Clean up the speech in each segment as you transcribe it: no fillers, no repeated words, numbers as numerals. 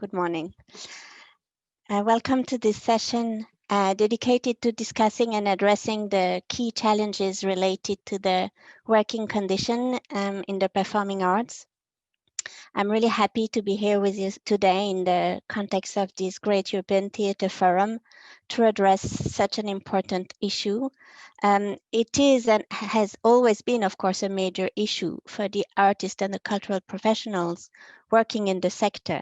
Good morning. Welcome to this session dedicated to discussing and addressing the key challenges related to the working condition in the performing arts. I'm really happy to be here with you today in the context of this great European Theatre Forum to address such an important issue. It is and has always been, of course, a major issue for the artists and the cultural professionals working in the sector.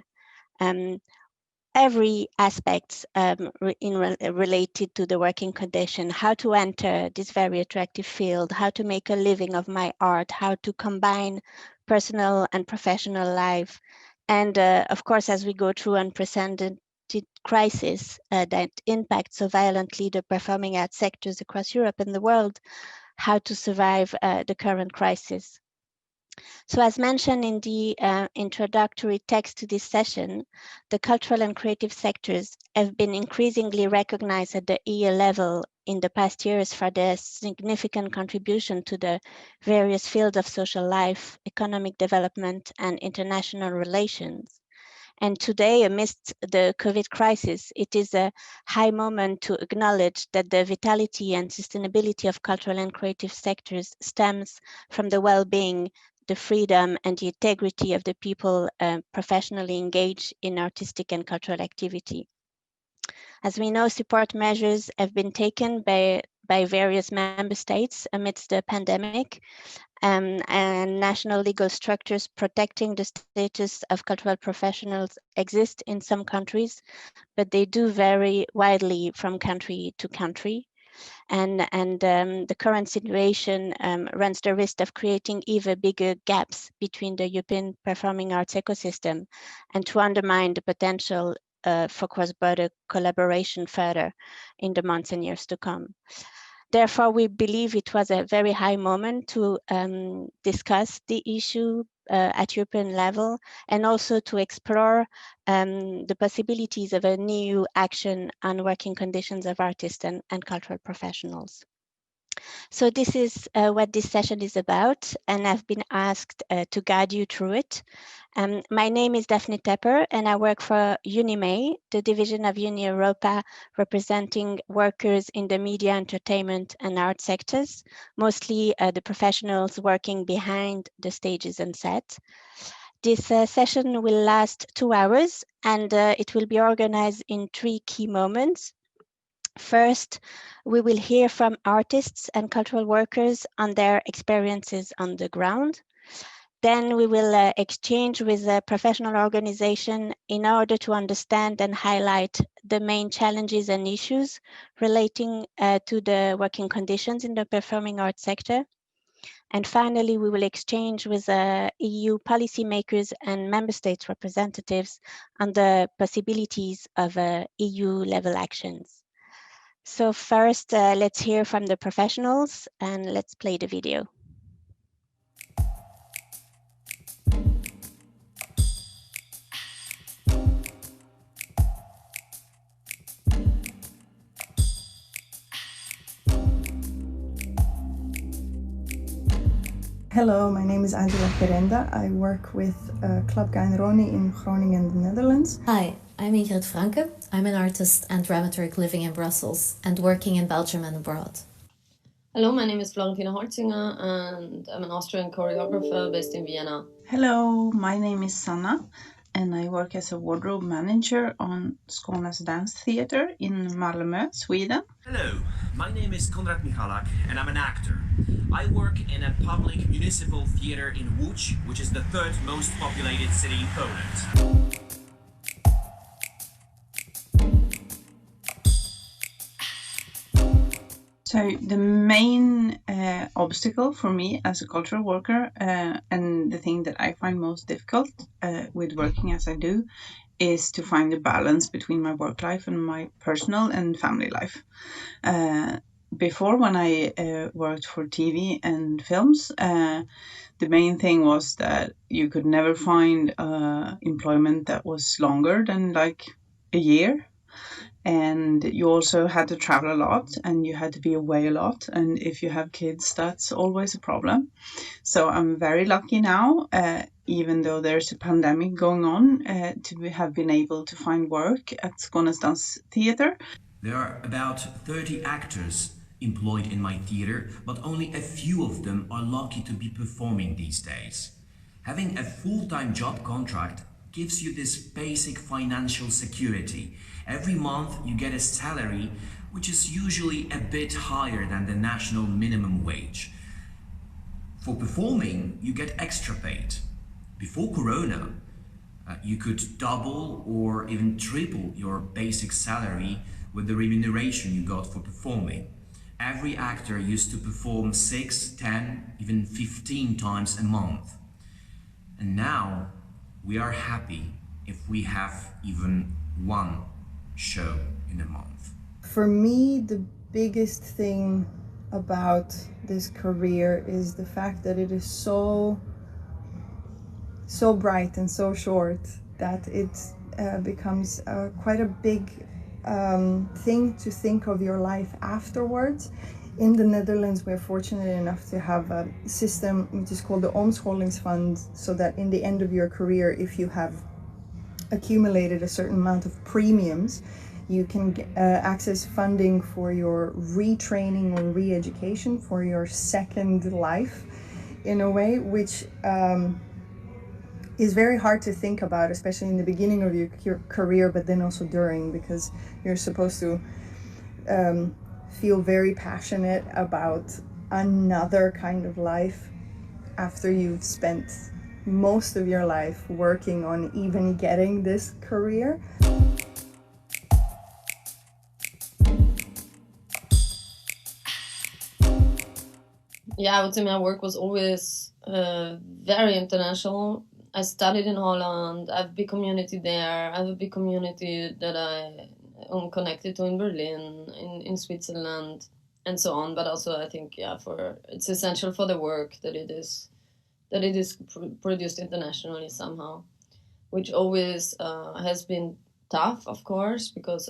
Every aspect related to the working condition, how to enter this very attractive field, how to make a living of my art, how to combine personal and professional life. And of course, as we go through unprecedented crisis that impacts so violently the performing arts sectors across Europe and the world, how to survive the current crisis. So as mentioned in the introductory text to this session, the cultural and creative sectors have been increasingly recognized at the EU level in the past years for their significant contribution to the various fields of social life, economic development, and international relations. And today, amidst the COVID crisis, it is a high moment to acknowledge that the vitality and sustainability of cultural and creative sectors stems from the well-being, the freedom and the integrity of the people professionally engaged in artistic and cultural activity. As we know, support measures have been taken by various member states amidst the pandemic, and national legal structures protecting the status of cultural professionals exist in some countries, but they do vary widely from country to country. And the current situation runs the risk of creating even bigger gaps between the European performing arts ecosystem and to undermine the potential for cross-border collaboration further in the months and years to come. Therefore, we believe it was a very high moment to discuss the issue at European level and also to explore the possibilities of a new action on working conditions of artists and cultural professionals. So this is what this session is about, and I've been asked to guide you through it. My name is Daphne Tepper, and I work for UNIME, the division of Europa representing workers in the media, entertainment, and art sectors, mostly the professionals working behind the stages and set. This session will last 2 hours, and it will be organized in 3 key moments. First, we will hear from artists and cultural workers on their experiences on the ground. Then we will exchange with a professional organization in order to understand and highlight the main challenges and issues relating to the working conditions in the performing arts sector. And finally, we will exchange with EU policymakers and member states representatives on the possibilities of EU-level actions. So first, let's hear from the professionals and let's play the video. Hello, my name is Herenda. I work with Club Guy Roni in Groningen, the Netherlands. Hi, I'm Ingrid Vranken. I'm an artist and dramaturg living in Brussels and working in Belgium and abroad. Hello, my name is Florentina Holzinger and I'm an Austrian choreographer based in Vienna. Hello, my name is Sanna and I work as a wardrobe manager on Skånes Dancetheatre in Malmö, Sweden. Hello, my name is Konrad Michalak and I'm an actor. I work in a public municipal theatre in Łódź, which is the 3rd most populated city in Poland. So the main obstacle for me as a cultural worker and the thing that I find most difficult with working as I do is to find a balance between my work life and my personal and family life. Before, when I worked for TV and films, the main thing was that you could never find employment that was longer than like a year. And you also had to travel a lot and you had to be away a lot. And if you have kids, that's always a problem. So I'm very lucky now, even though there's a pandemic going on, to have been able to find work at Skånes Dancetheatre. There are about 30 actors employed in my theatre, but only a few of them are lucky to be performing these days. Having a full-time job contract gives you this basic financial security. Every month you get a salary which is usually a bit higher than the national minimum wage. For performing, you get extra paid. Before Corona, you could double or even triple your basic salary with the remuneration you got for performing. Every actor used to perform 6, 10, even 15 times a month. And now we are happy if we have even one show in a month. For me, the biggest thing about this career is the fact that it is so bright and so short that it becomes quite a big thing to think of your life afterwards. In the Netherlands, we're fortunate enough to have a system which is called the omscholingsfund, so that in the end of your career, if you have accumulated a certain amount of premiums, you can access funding for your retraining or re-education for your second life, in a way, which is very hard to think about, especially in the beginning of your career, but then also during, because you're supposed to feel very passionate about another kind of life after you've spent most of your life working on even getting this career. Yeah, I would say my work was always very international. I studied in Holland, I have a big community there, I have a big community that I am connected to in Berlin, in Switzerland, and so on. But also I think, yeah, it's essential for the work that it is produced internationally somehow, which always has been tough, of course, because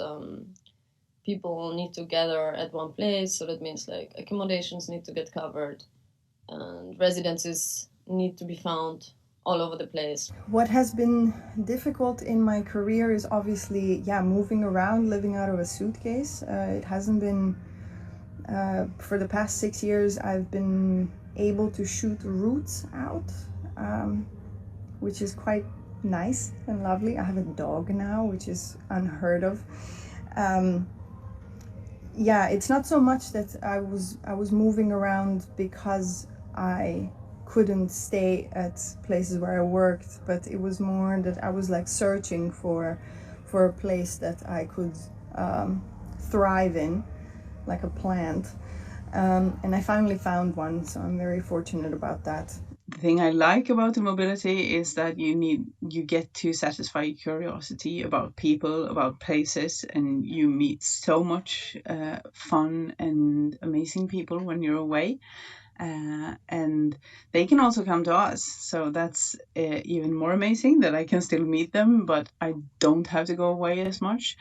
people need to gather at one place, so that means like accommodations need to get covered and residences need to be found all over the place. What has been difficult in my career is obviously, moving around, living out of a suitcase. It hasn't been, for the past 6 years, I've been able to shoot routes out, which is quite nice and lovely. I have a dog now, which is unheard of. It's not so much that I was moving around because I couldn't stay at places where I worked, but it was more that I was like searching for a place that I could thrive in, like a plant. And I finally found one, so I'm very fortunate about that. The thing I like about the mobility is that you get to satisfy your curiosity about people, about places, and you meet so much fun and amazing people when you're away. And they can also come to us, so that's even more amazing that I can still meet them, but I don't have to go away as much.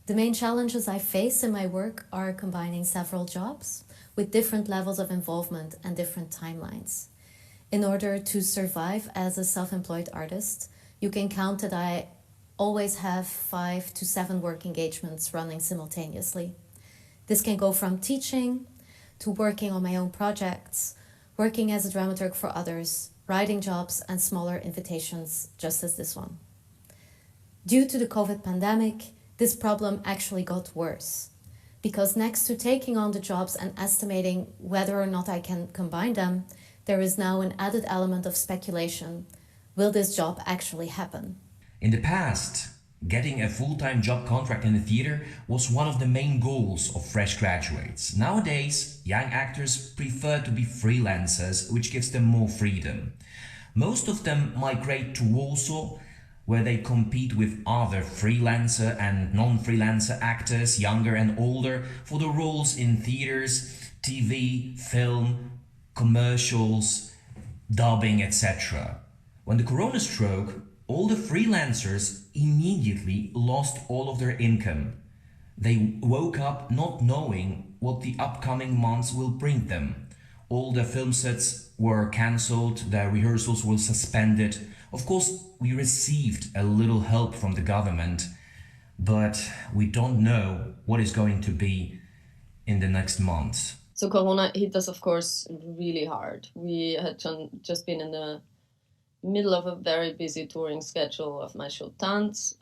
The main challenges I face in my work are combining several jobs with different levels of involvement and different timelines. In order to survive as a self-employed artist, you can count that I always have 5 to 7 work engagements running simultaneously. This can go from teaching to working on my own projects, working as a dramaturg for others, writing jobs and smaller invitations, just as this one. Due to the COVID pandemic, this problem actually got worse, because next to taking on the jobs and estimating whether or not I can combine them, there is now an added element of speculation. Will this job actually happen? In the past, getting a full-time job contract in the theatre was one of the main goals of fresh graduates. Nowadays, young actors prefer to be freelancers, which gives them more freedom. Most of them migrate to Warsaw, where they compete with other freelancer and non-freelancer actors, younger and older, for the roles in theatres, TV, film, commercials, dubbing, etc. When the corona struck, all the freelancers immediately lost all of their income. They woke up not knowing what the upcoming months will bring them. All the film sets were cancelled, the rehearsals were suspended. Of course, we received a little help from the government, but we don't know what is going to be in the next months. So Corona hit us, of course, really hard. We had just been in the middle of a very busy touring schedule of my show Tanz.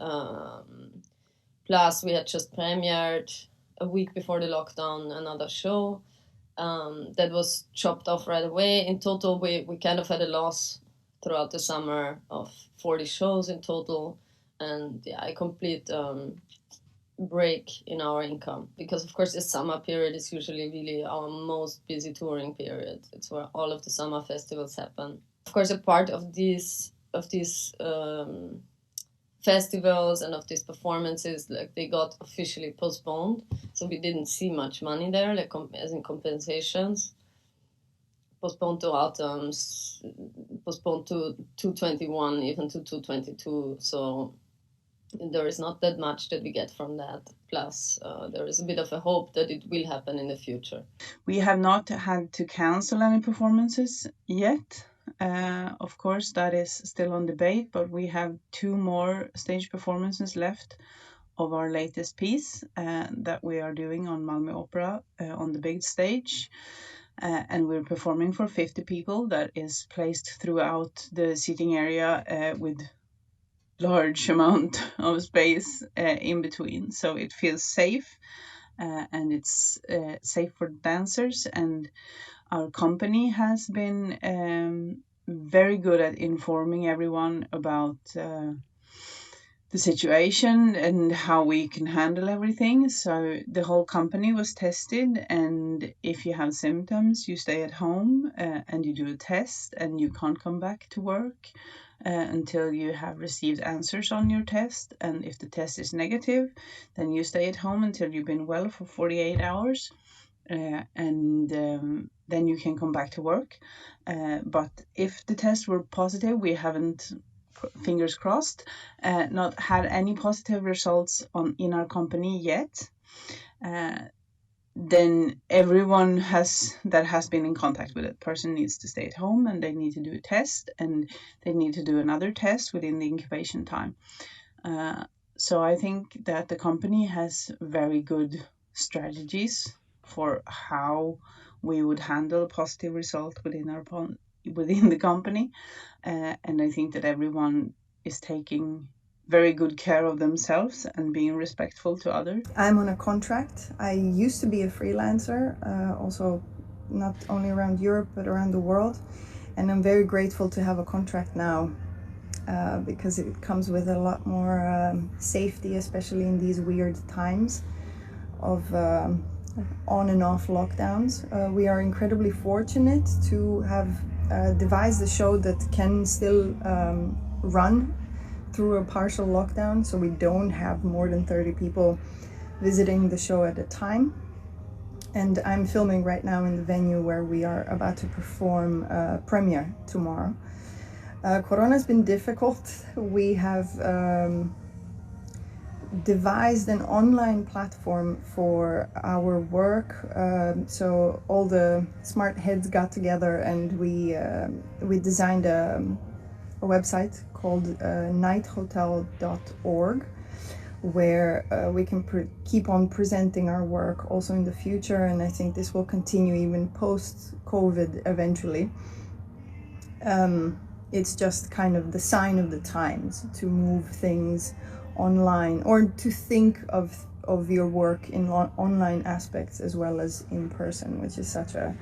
Plus, we had just premiered a week before the lockdown another show that was chopped off right away. In total, we kind of had a loss throughout the summer of 40 shows in total, and yeah, a complete break in our income, because of course the summer period is usually really our most busy touring period. It's where all of the summer festivals happen. Of course, a part of these festivals and of these performances, like, they got officially postponed, so we didn't see much money there, like as in compensations. Postponed to autumns, postponed to 2021, even to 2022. So there is not that much that we get from that. Plus, there is a bit of a hope that it will happen in the future. We have not had to cancel any performances yet. Of course, that is still on debate, but we have 2 more stage performances left of our latest piece that we are doing on Malmö Opera on the big stage. And we're performing for 50 people. That is placed throughout the seating area with large amount of space in between, so it feels safe, and it's safe for dancers. And our company has been very good at informing everyone about the situation and how we can handle everything. So the whole company was tested, and if you have symptoms, you stay at home and you do a test, and you can't come back to work until you have received answers on your test. And if the test is negative, then you stay at home until you've been well for 48 hours. And then you can come back to work. But if the tests were positive, we haven't, fingers crossed, not had any positive results in our company yet. Then everyone that has been in contact with that person needs to stay at home, and they need to do a test, and they need to do another test within the incubation time. So I think that the company has very good strategies for how we would handle a positive result within the company, and I think that everyone is taking very good care of themselves and being respectful to others. I'm on a contract. I used to be a freelancer, also not only around Europe but around the world, and I'm very grateful to have a contract now because it comes with a lot more safety, especially in these weird times of on and off lockdowns. We are incredibly fortunate to have devised a show that can still run through a partial lockdown, so we don't have more than 30 people visiting the show at a time. And I'm filming right now in the venue where we are about to perform premiere tomorrow. Corona's been difficult. We have devised an online platform for our work, so all the smart heads got together and we designed a website called nighthotel.org, where we can keep on presenting our work also in the future, and I think this will continue even post-COVID eventually. It's just kind of the sign of the times to move things online, or to think of your work in online aspects as well as in person, which is such a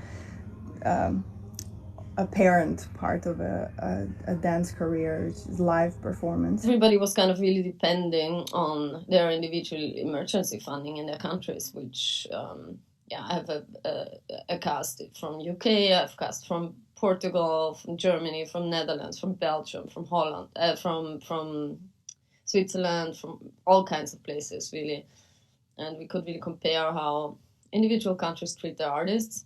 apparent part of a dance career, live performance. Everybody was kind of really depending on their individual emergency funding in their countries, which I have a cast from UK, I have cast from Portugal, from Germany, from Netherlands, from Belgium, from Holland, from Switzerland, from all kinds of places really, and we could really compare how individual countries treat their artists.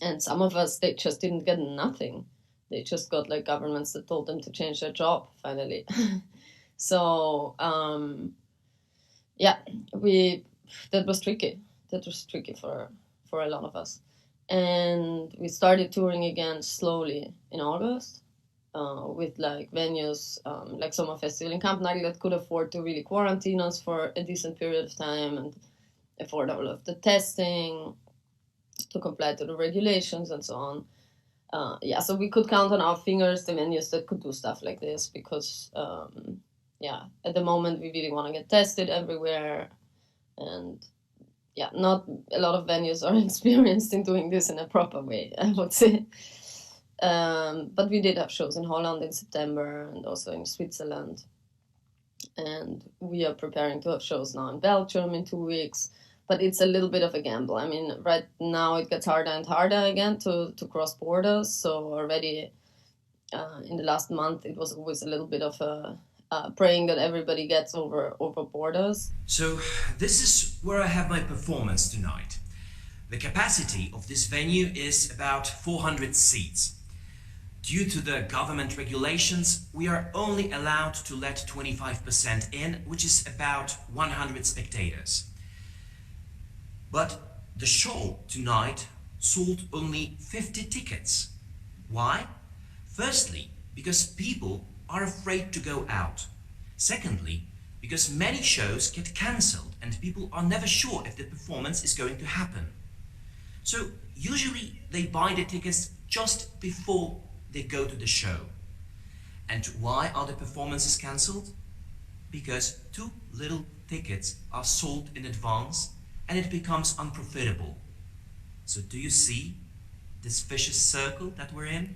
And some of us, they just didn't get nothing. They just got like governments that told them to change their job finally. So yeah, that was tricky. That was tricky for a lot of us. And we started touring again slowly in August with like venues like Summer Festival in Kampnagel that could afford to really quarantine us for a decent period of time and afford all of the testing to comply to the regulations and so on. Yeah, so we could count on our fingers the venues that could do stuff like this because, yeah, at the moment we really want to get tested everywhere. And yeah, not a lot of venues are experienced in doing this in a proper way, I would say. But we did have shows in Holland in September and also in Switzerland. And we are preparing to have shows now in Belgium in 2 weeks. But it's a little bit of a gamble. I mean, right now it gets harder and harder again to cross borders. So already in the last month, it was always a little bit of a praying that everybody gets over borders. So this is where I have my performance tonight. The capacity of this venue is about 400 seats. Due to the government regulations, we are only allowed to let 25% in, which is about 100 spectators. But the show tonight sold only 50 tickets. Why? Firstly, because people are afraid to go out. Secondly, because many shows get cancelled and people are never sure if the performance is going to happen. So usually they buy the tickets just before they go to the show. And why are the performances cancelled? Because too little tickets are sold in advance and it becomes unprofitable. So do you see this vicious circle that we're in?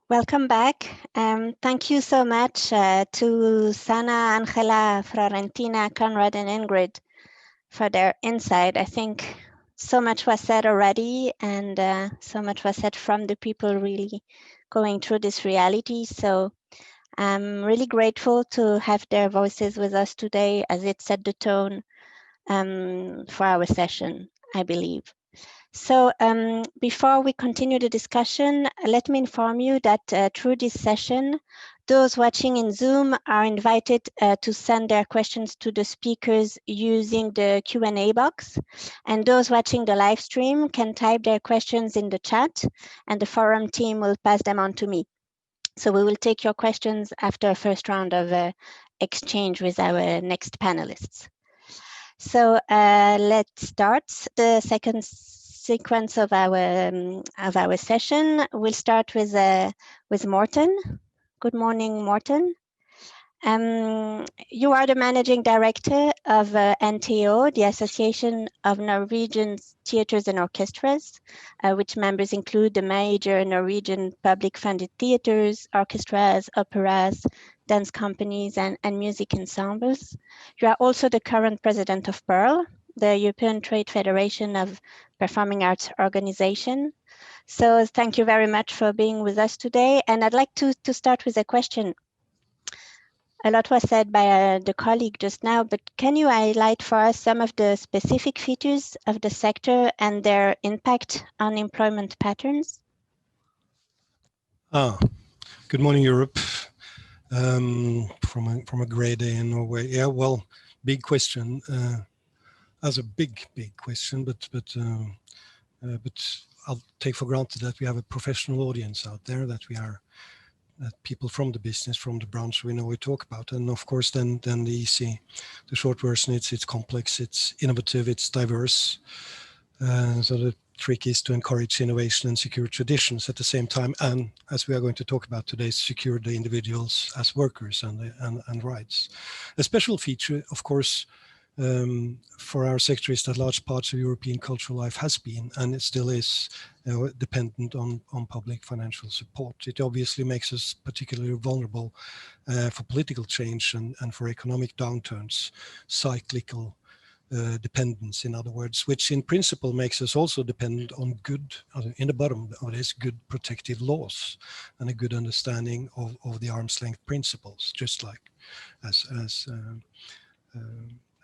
Welcome back. Thank you so much to Sanna, Angela, Florentina, Konrad, and Ingrid for their insight. I think so much was said already, and so much was said from the people really going through this reality. So I'm really grateful to have their voices with us today, as it set the tone for our session, I believe. So before we continue the discussion, let me inform you that through this session, those watching in Zoom are invited to send their questions to the speakers using the Q&A box. And those watching the live stream can type their questions in the chat and the forum team will pass them on to me. So we will take your questions after a first round of exchange with our next panelists. So let's start the second sequence of our session. We'll start with Morten. Good morning, Morten. You are the managing director of NTO, the Association of Norwegian Theatres and Orchestras, which members include the major Norwegian public-funded theatres, orchestras, operas, dance companies, and music ensembles. You are also the current president of PEARL, the European Trade Federation of Performing Arts Organization. So thank you very much for being with us today. And I'd like to start with a question. A lot was said by the colleague just now, but can you highlight for us some of the specific features of the sector and their impact on employment patterns? Good morning, Europe. From a grey day in Norway. Yeah, well, big question. As a big question, but I'll take for granted that we have a professional audience out there, that people from the business, from the branch we know we talk about. And of course, then the short version, it's complex, it's innovative, it's diverse. So the trick is to encourage innovation and secure traditions at the same time. And as we are going to talk about today, secure the individuals as workers and rights. A special feature, of course, for our sector is that large parts of European cultural life has been, and it still is, dependent on public financial support. It obviously makes us particularly vulnerable for political change and for economic downturns, cyclical dependence, in other words, which in principle makes us also dependent on good, in the bottom of this, good protective laws and a good understanding of the arm's length principles, just like as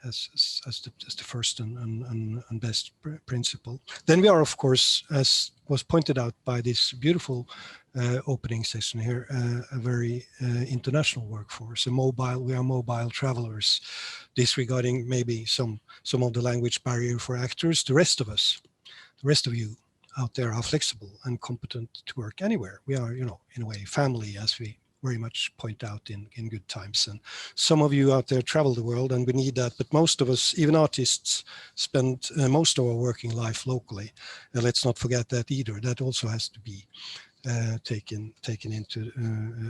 the first and best principle. Then we are, of course, as was pointed out by this beautiful opening session here, a very international workforce. We are mobile travelers, disregarding maybe some of the language barrier for actors. The rest of us, the rest of you out there, are flexible and competent to work anywhere. We are, in a way, family, as we very much point out in good times. And some of you out there travel the world, and we need that. But most of us, even artists, spend most of our working life locally. And let's not forget that either. That also has to be taken into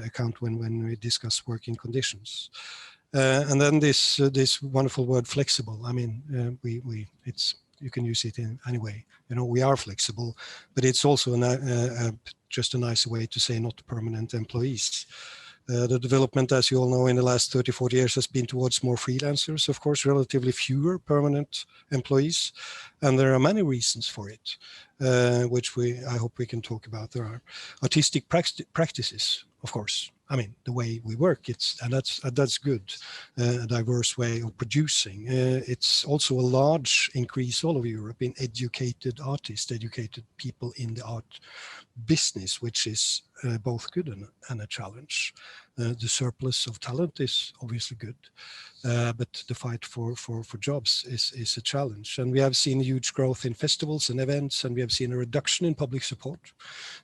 account when we discuss working conditions. And then this wonderful word flexible. I mean, you can use it in any way. We are flexible, but it's also just a nice way to say not permanent employees. The development, as you all know, in the last 30, 40 years has been towards more freelancers, of course, relatively fewer permanent employees. And there are many reasons for it, which I hope we can talk about. There are artistic practices, of course. I mean, the way we work, that's good, a diverse way of producing. It's also a large increase all over Europe in educated artists, educated people in the art business, which is both good and a challenge. The surplus of talent is obviously good, but the fight for jobs is a challenge. And we have seen huge growth in festivals and events, and we have seen a reduction in public support,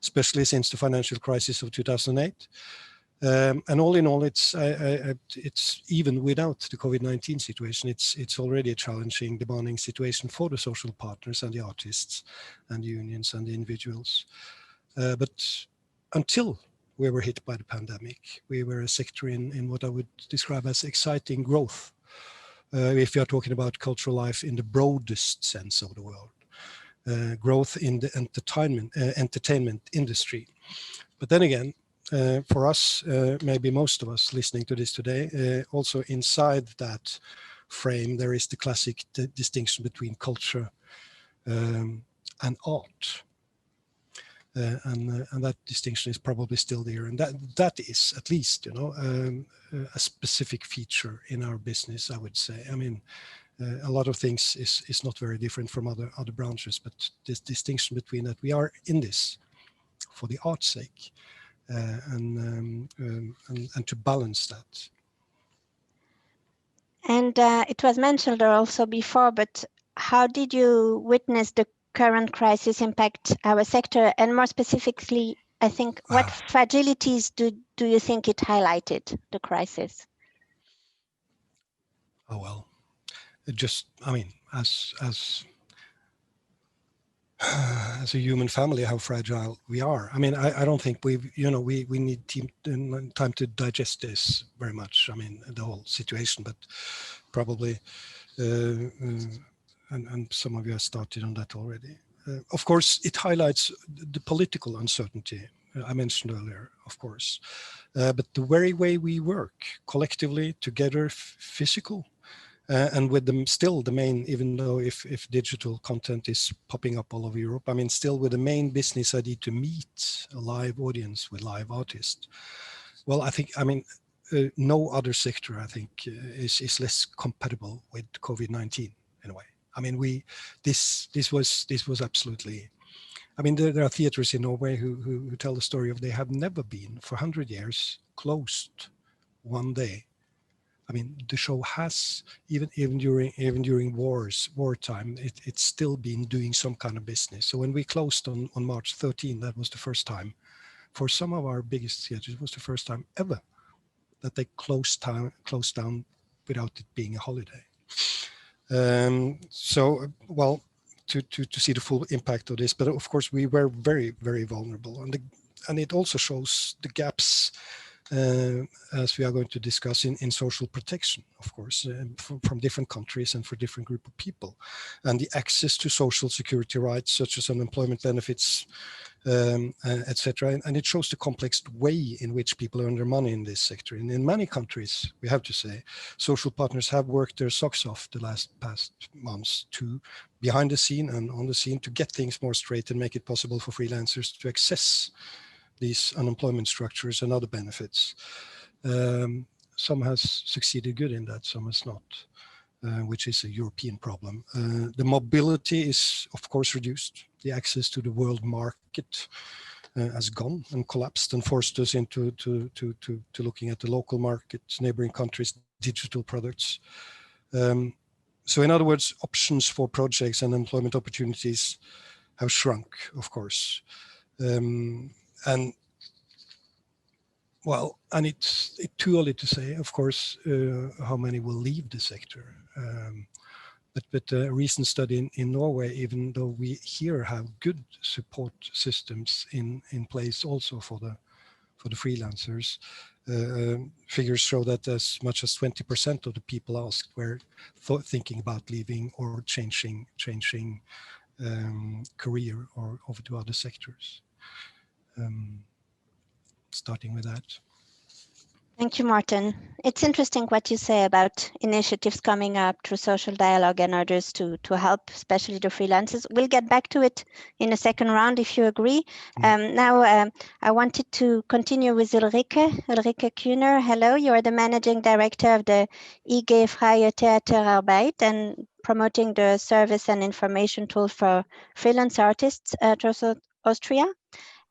especially since the financial crisis of 2008. And all in all, it's even without the COVID-19 situation, it's already a challenging, demanding situation for the social partners and the artists and the unions and the individuals. But until we were hit by the pandemic, we were a sector in what I would describe as exciting growth. If you are talking about cultural life in the broadest sense of the word, growth in the entertainment industry. But then again, for us, maybe most of us listening to this today, also inside that frame, there is the classic distinction between culture and art. And that distinction is probably still there. And that is at least, a specific feature in our business, I would say. I mean, a lot of things is not very different from other branches, but this distinction between that we are in this for the art's sake. And to balance that. And it was mentioned also before, but how did you witness the current crisis impact our sector? And more specifically, I think, what fragilities do you think it highlighted, the crisis? Oh, well, as a human family, how fragile we are. I mean, I don't think we need time to digest this very much. I mean, the whole situation, but probably, and some of you have started on that already. Of course, it highlights the political uncertainty I mentioned earlier, of course, but the very way we work collectively together, physical. And with them still the main, even though if digital content is popping up all over Europe, I mean, still with the main business idea to meet a live audience with live artists. Well, no other sector, I think, is less compatible with COVID-19 in a way. I mean, this was absolutely. I mean, there are theaters in Norway who tell the story of they have never been for 100 years closed one day. I mean, the show has, even during wartime, it's still been doing some kind of business. So when we closed on March 13, that was the first time, for some of our biggest theaters, it was the first time ever that they closed down without it being a holiday. So, well, to see the full impact of this, but of course we were very, very vulnerable, and it also shows the gaps as we are going to discuss in social protection, of course, from different countries and for different group of people, and the access to social security rights such as unemployment benefits, etc. And it shows the complex way in which people earn their money in this sector. And in many countries, we have to say, social partners have worked their socks off the past months to behind the scene and on the scene to get things more straight and make it possible for freelancers to access these unemployment structures and other benefits. Some has succeeded good in that, some has not, which is a European problem. The mobility is, of course, reduced. The access to the world market has gone and collapsed and forced us into to looking at the local markets, neighboring countries, digital products. So in other words, options for projects and employment opportunities have shrunk, of course. And well, and it's too early to say, of course, how many will leave the sector. But a recent study in Norway, even though we here have good support systems in place also for the freelancers, figures show that as much as 20% of the people asked were thinking about leaving or changing career or over to other sectors. Starting with that. Thank you, Martin. It's interesting what you say about initiatives coming up through social dialogue and others to help, especially the freelancers. We'll get back to it in a second round, if you agree. Now, I wanted to continue with Ulrike Kühner. Hello, you are the Managing Director of the IG Freie Theaterarbeit and promoting the service and information tool for freelance artists across Austria.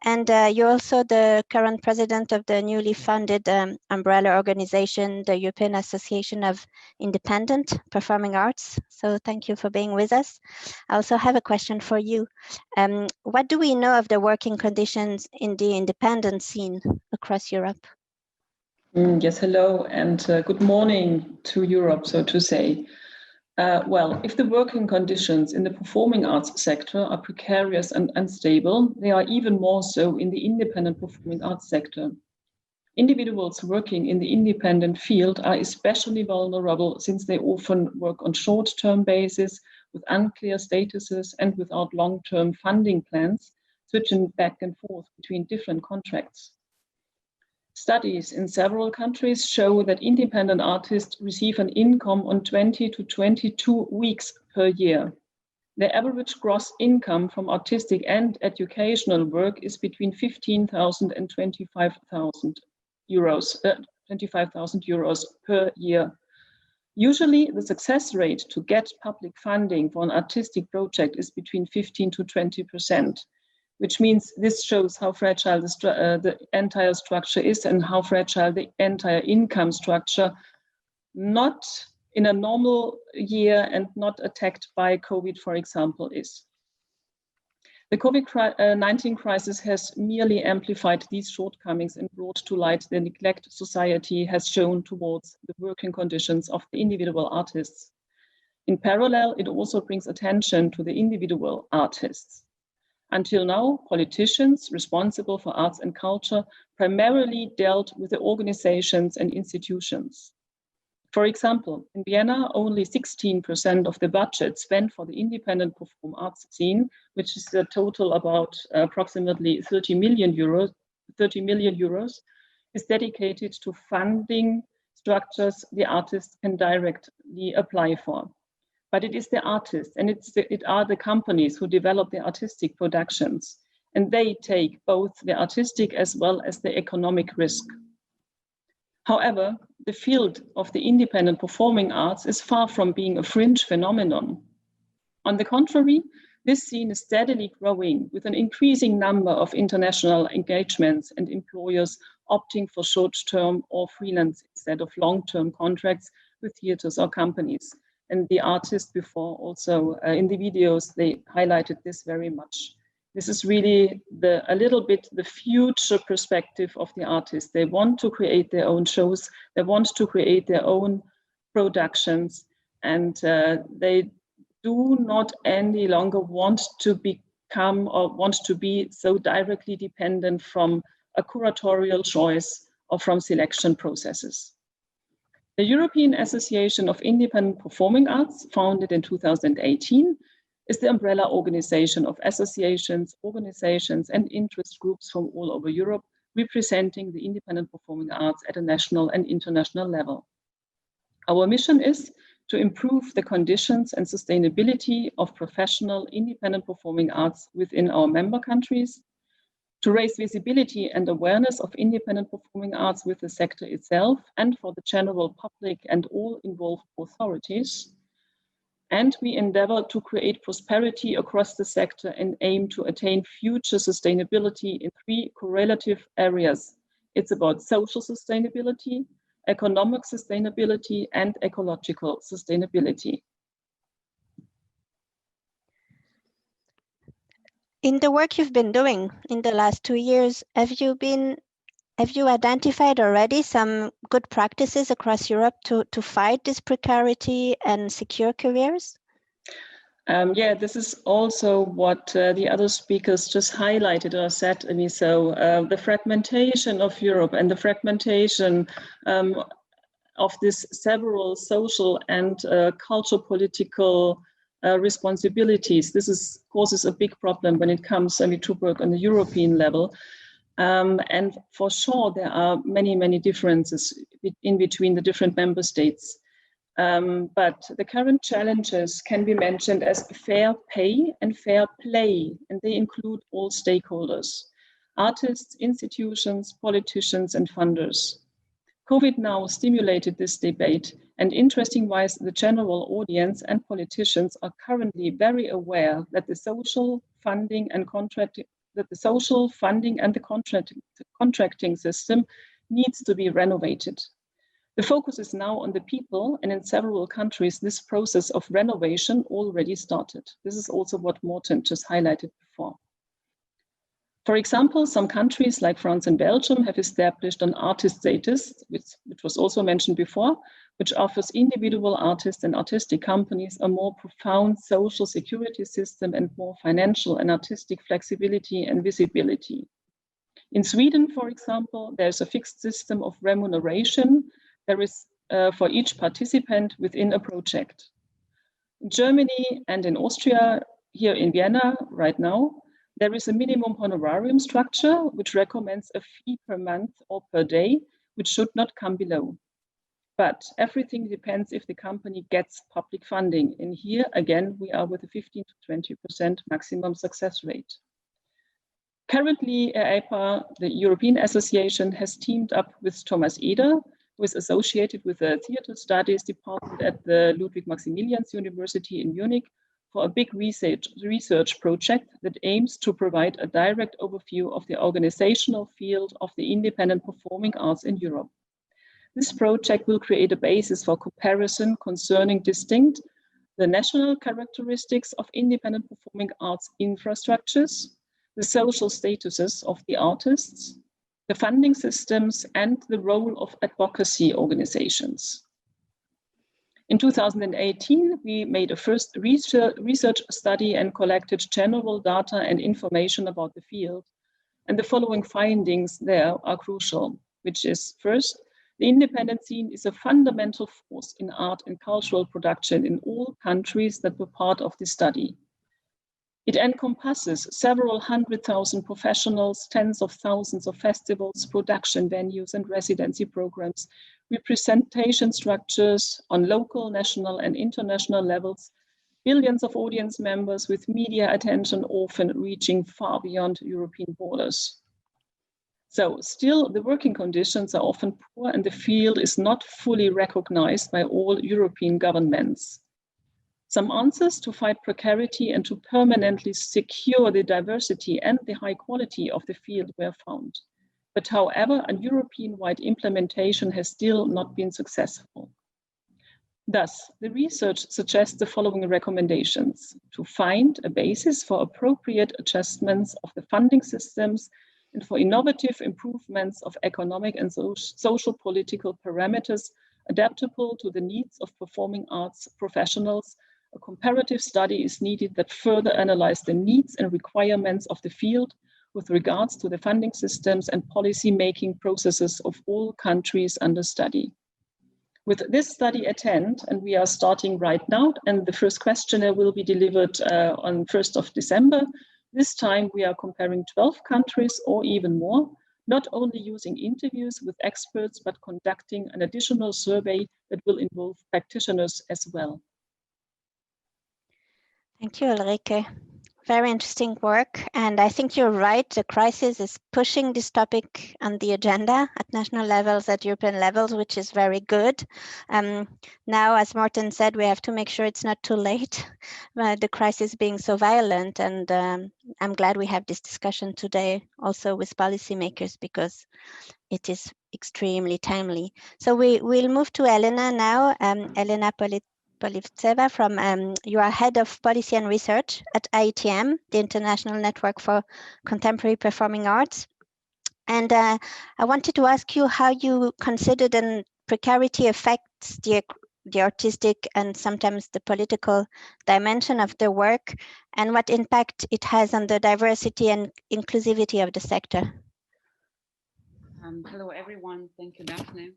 And you're also the current president of the newly funded umbrella organization, the European Association of Independent Performing Arts. So thank you for being with us. I also have a question for you. What do we know of the working conditions in the independent scene across Europe? Yes, hello, and good morning to Europe, so to say. Well, if the working conditions in the performing arts sector are precarious and unstable, they are even more so in the independent performing arts sector. Individuals working in the independent field are especially vulnerable since they often work on short-term basis with unclear statuses and without long-term funding plans, switching back and forth between different contracts. Studies in several countries show that independent artists receive an income on 20 to 22 weeks per year. The average gross income from artistic and educational work is between 15,000 and 25,000 euros per year. Usually, the success rate to get public funding for an artistic project is between 15 to 20%. Which means this shows how fragile the entire structure is and how fragile the entire income structure, not in a normal year and not attacked by COVID, for example, is. The COVID-19 crisis has merely amplified these shortcomings and brought to light the neglect society has shown towards the working conditions of the individual artists. In parallel, it also brings attention to the individual artists. Until now, politicians responsible for arts and culture primarily dealt with the organizations and institutions. For example, in Vienna, only 16% of the budget spent for the independent performing arts scene, which is a total about approximately 30 million euros, is dedicated to funding structures the artists can directly apply for. But it is the artists and it are the companies who develop the artistic productions, and they take both the artistic as well as the economic risk. However, the field of the independent performing arts is far from being a fringe phenomenon. On the contrary, this scene is steadily growing with an increasing number of international engagements and employers opting for short-term or freelance instead of long-term contracts with theaters or companies. And the artists before also in the videos, they highlighted this very much. This is really a little bit the future perspective of the artists. They want to create their own shows, they want to create their own productions, and they do not any longer want to become or want to be so directly dependent from a curatorial choice or from selection processes. The European Association of Independent Performing Arts, founded in 2018, is the umbrella organization of associations, organizations, and interest groups from all over Europe, representing the independent performing arts at a national and international level. Our mission is to improve the conditions and sustainability of professional independent performing arts within our member countries, to raise visibility and awareness of independent performing arts with the sector itself and for the general public and all involved authorities. And we endeavor to create prosperity across the sector and aim to attain future sustainability in three correlative areas. It's about social sustainability, economic sustainability, and ecological sustainability. In the work you've been doing in the last 2 years, have you identified already some good practices across Europe to fight this precarity and secure careers? Yeah, this is also what the other speakers just highlighted or said to me. So the fragmentation of Europe and the fragmentation of these several social and cultural political responsibilities. This causes a big problem when it comes to work on the European level. And for sure, there are many differences in between the different member states. But the current challenges can be mentioned as fair pay and fair play, and they include all stakeholders, artists, institutions, politicians, and funders. COVID now stimulated this debate, and interesting-wise, the general audience and politicians are currently very aware that the social funding and contracting system needs to be renovated. The focus is now on the people, and in several countries, this process of renovation already started. This is also what Morten just highlighted before. For example, some countries like France and Belgium have established an artist status, which was also mentioned before, which offers individual artists and artistic companies a more profound social security system and more financial and artistic flexibility and visibility. In Sweden, for example, there's a fixed system of remuneration. There is for each participant within a project. In Germany and in Austria, here in Vienna right now, there is a minimum honorarium structure which recommends a fee per month or per day, which should not come below. But everything depends if the company gets public funding. And here again, we are with a 15 to 20% maximum success rate. Currently, EIPA, the European Association, has teamed up with Thomas Eder, who is associated with the Theatre Studies Department at the Ludwig-Maximilians University in Munich, for a big research project that aims to provide a direct overview of the organizational field of the independent performing arts in Europe. This project will create a basis for comparison concerning the national characteristics of independent performing arts infrastructures, the social statuses of the artists, the funding systems, and the role of advocacy organizations. In 2018, we made a first research study and collected general data and information about the field. And the following findings there are crucial, which is first, the independent scene is a fundamental force in art and cultural production in all countries that were part of the study. It encompasses several 100,000 professionals, tens of thousands of festivals, production venues, and residency programs, representation structures on local, national, and international levels, billions of audience members with media attention often reaching far beyond European borders. So still, the working conditions are often poor and the field is not fully recognized by all European governments. Some answers to fight precarity and to permanently secure the diversity and the high quality of the field were found. But however, a European-wide implementation has still not been successful. Thus, the research suggests the following recommendations: to find a basis for appropriate adjustments of the funding systems and for innovative improvements of economic and social political parameters adaptable to the needs of performing arts professionals. A comparative study is needed that further analyzes the needs and requirements of the field with regards to the funding systems and policy-making processes of all countries under study. With this study at hand, and we are starting right now, and the first questionnaire will be delivered on 1st of December. This time we are comparing 12 countries or even more, not only using interviews with experts, but conducting an additional survey that will involve practitioners as well. Thank you, Ulrike. Very interesting work. And I think you're right. The crisis is pushing this topic on the agenda at national levels, at European levels, which is very good. Now, as Morten said, we have to make sure it's not too late, the crisis being so violent. And I'm glad we have this discussion today also with policymakers, because it is extremely timely. So we'll move to Elena now. Elena Polivtseva from, you are head of policy and research at IETM, the International Network for Contemporary Performing Arts. And I wanted to ask you how you consider that precarity affects the artistic and sometimes the political dimension of the work, and what impact it has on the diversity and inclusivity of the sector. Hello, everyone. Thank you, Daphne.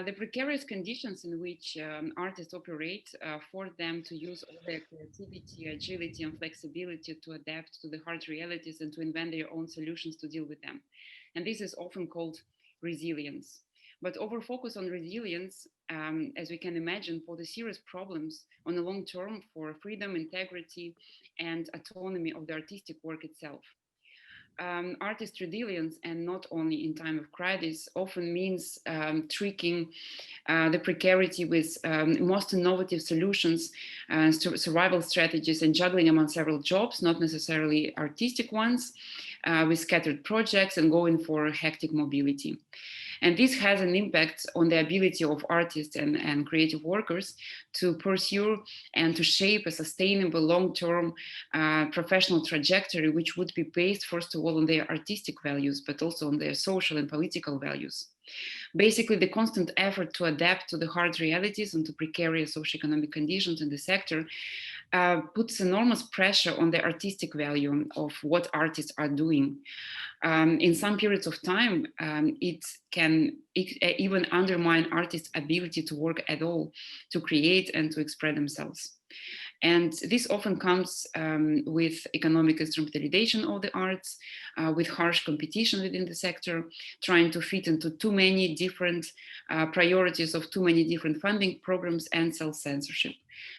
The precarious conditions in which artists operate force them to use all their creativity, agility, and flexibility to adapt to the hard realities and to invent their own solutions to deal with them. And this is often called resilience. But over-focus on resilience, as we can imagine, poses serious problems on the long term for freedom, integrity, and autonomy of the artistic work itself. Artist resilience, and not only in time of crisis, often means tricking the precarity with most innovative solutions, survival strategies, and juggling among several jobs, not necessarily artistic ones, with scattered projects and going for hectic mobility. And this has an impact on the ability of artists and creative workers to pursue and to shape a sustainable long-term professional trajectory, which would be based, first of all, on their artistic values, but also on their social and political values. Basically, the constant effort to adapt to the hard realities and to precarious socioeconomic conditions in the sector puts enormous pressure on the artistic value of what artists are doing. In some periods of time, it can even undermine artists' ability to work at all, to create and to express themselves. And this often comes with economic instrumentalization of the arts, with harsh competition within the sector, trying to fit into too many different priorities of too many different funding programs, and self-censorship.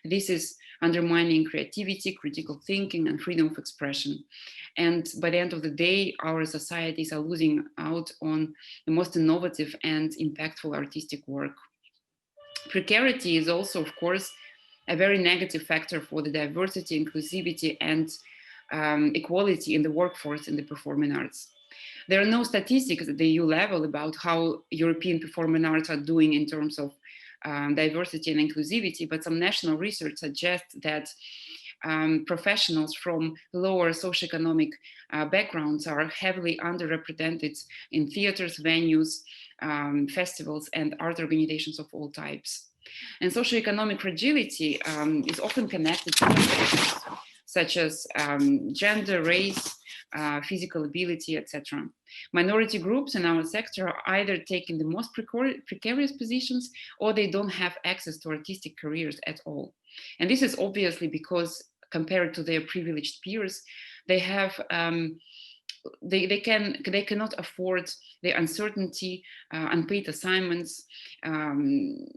This is undermining creativity, critical thinking, and freedom of expression. And by the end of the day, our societies are losing out on the most innovative and impactful artistic work. Precarity is also, of course, a very negative factor for the diversity, inclusivity, and equality in the workforce in the performing arts. There are no statistics at the EU level about how European performing arts are doing in terms of diversity and inclusivity, but some national research suggests that professionals from lower socioeconomic backgrounds are heavily underrepresented in theaters, venues, festivals, and art organizations of all types. And socioeconomic fragility is often connected to factors such as gender, race, physical ability, etc. Minority groups in our sector are either taking the most precarious positions, or they don't have access to artistic careers at all. And this is obviously because, compared to their privileged peers, they have they cannot afford the uncertainty, unpaid assignments,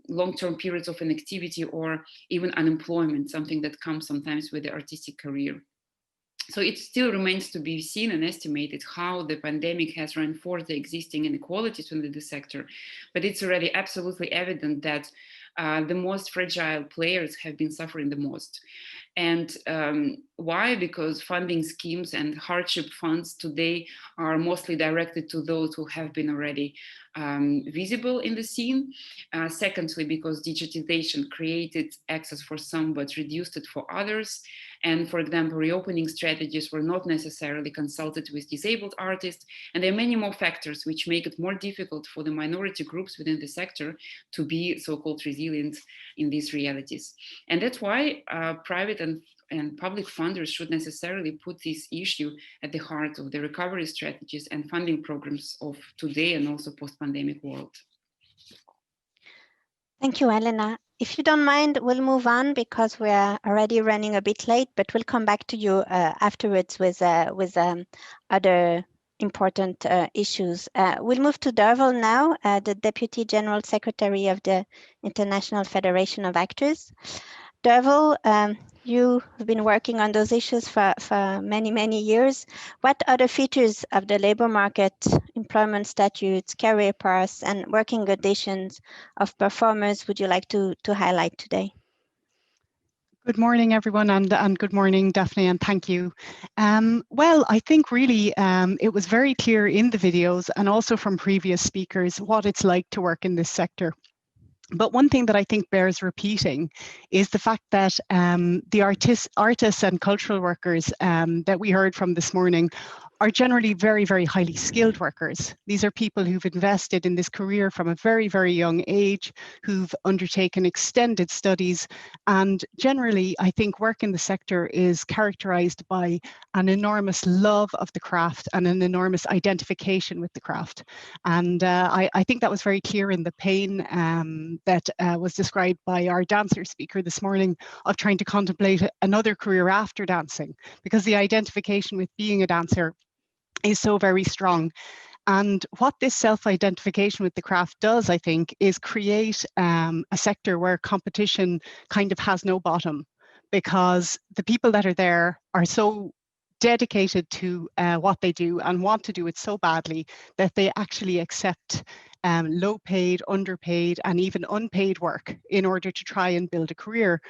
long-term periods of inactivity, or even unemployment, something that comes sometimes with the artistic career. So it still remains to be seen and estimated how the pandemic has reinforced the existing inequalities within the sector, but it's already absolutely evident that the most fragile players have been suffering the most. And why? Because funding schemes and hardship funds today are mostly directed to those who have been already visible in the scene. Secondly, because digitization created access for some but reduced it for others. And for example, reopening strategies were not necessarily consulted with disabled artists. And there are many more factors which make it more difficult for the minority groups within the sector to be so-called resilient in these realities. And that's why private and and public funders should necessarily put this issue at the heart of the recovery strategies and funding programs of today and also post-pandemic world. Thank you, Elena. If you don't mind, we'll move on because we're already running a bit late, but we'll come back to you afterwards with other important issues. We'll move to Derval now, the Deputy General Secretary of the International Federation of Actors. Derval, you have been working on those issues for many, many years. What other features of the labor market, employment statutes, career paths, and working conditions of performers would you like to highlight today? Good morning, everyone, and good morning, Daphne, and thank you. Well, I think really it was very clear in the videos and also from previous speakers what it's like to work in this sector. But one thing that I think bears repeating is the fact that the artists and cultural workers that we heard from this morning are generally very, very highly skilled workers. These are people who've invested in this career from a very, very young age, who've undertaken extended studies, and generally I think work in the sector is characterized by an enormous love of the craft and an enormous identification with the craft. And I think that was very clear in the pain that was described by our dancer speaker this morning of trying to contemplate another career after dancing, because the identification with being a dancer is so very strong. And what this self-identification with the craft does, I think, is create a sector where competition kind of has no bottom, because the people that are there are so dedicated to what they do and want to do it so badly that they actually accept low paid, underpaid, and even unpaid work in order to try and build a career.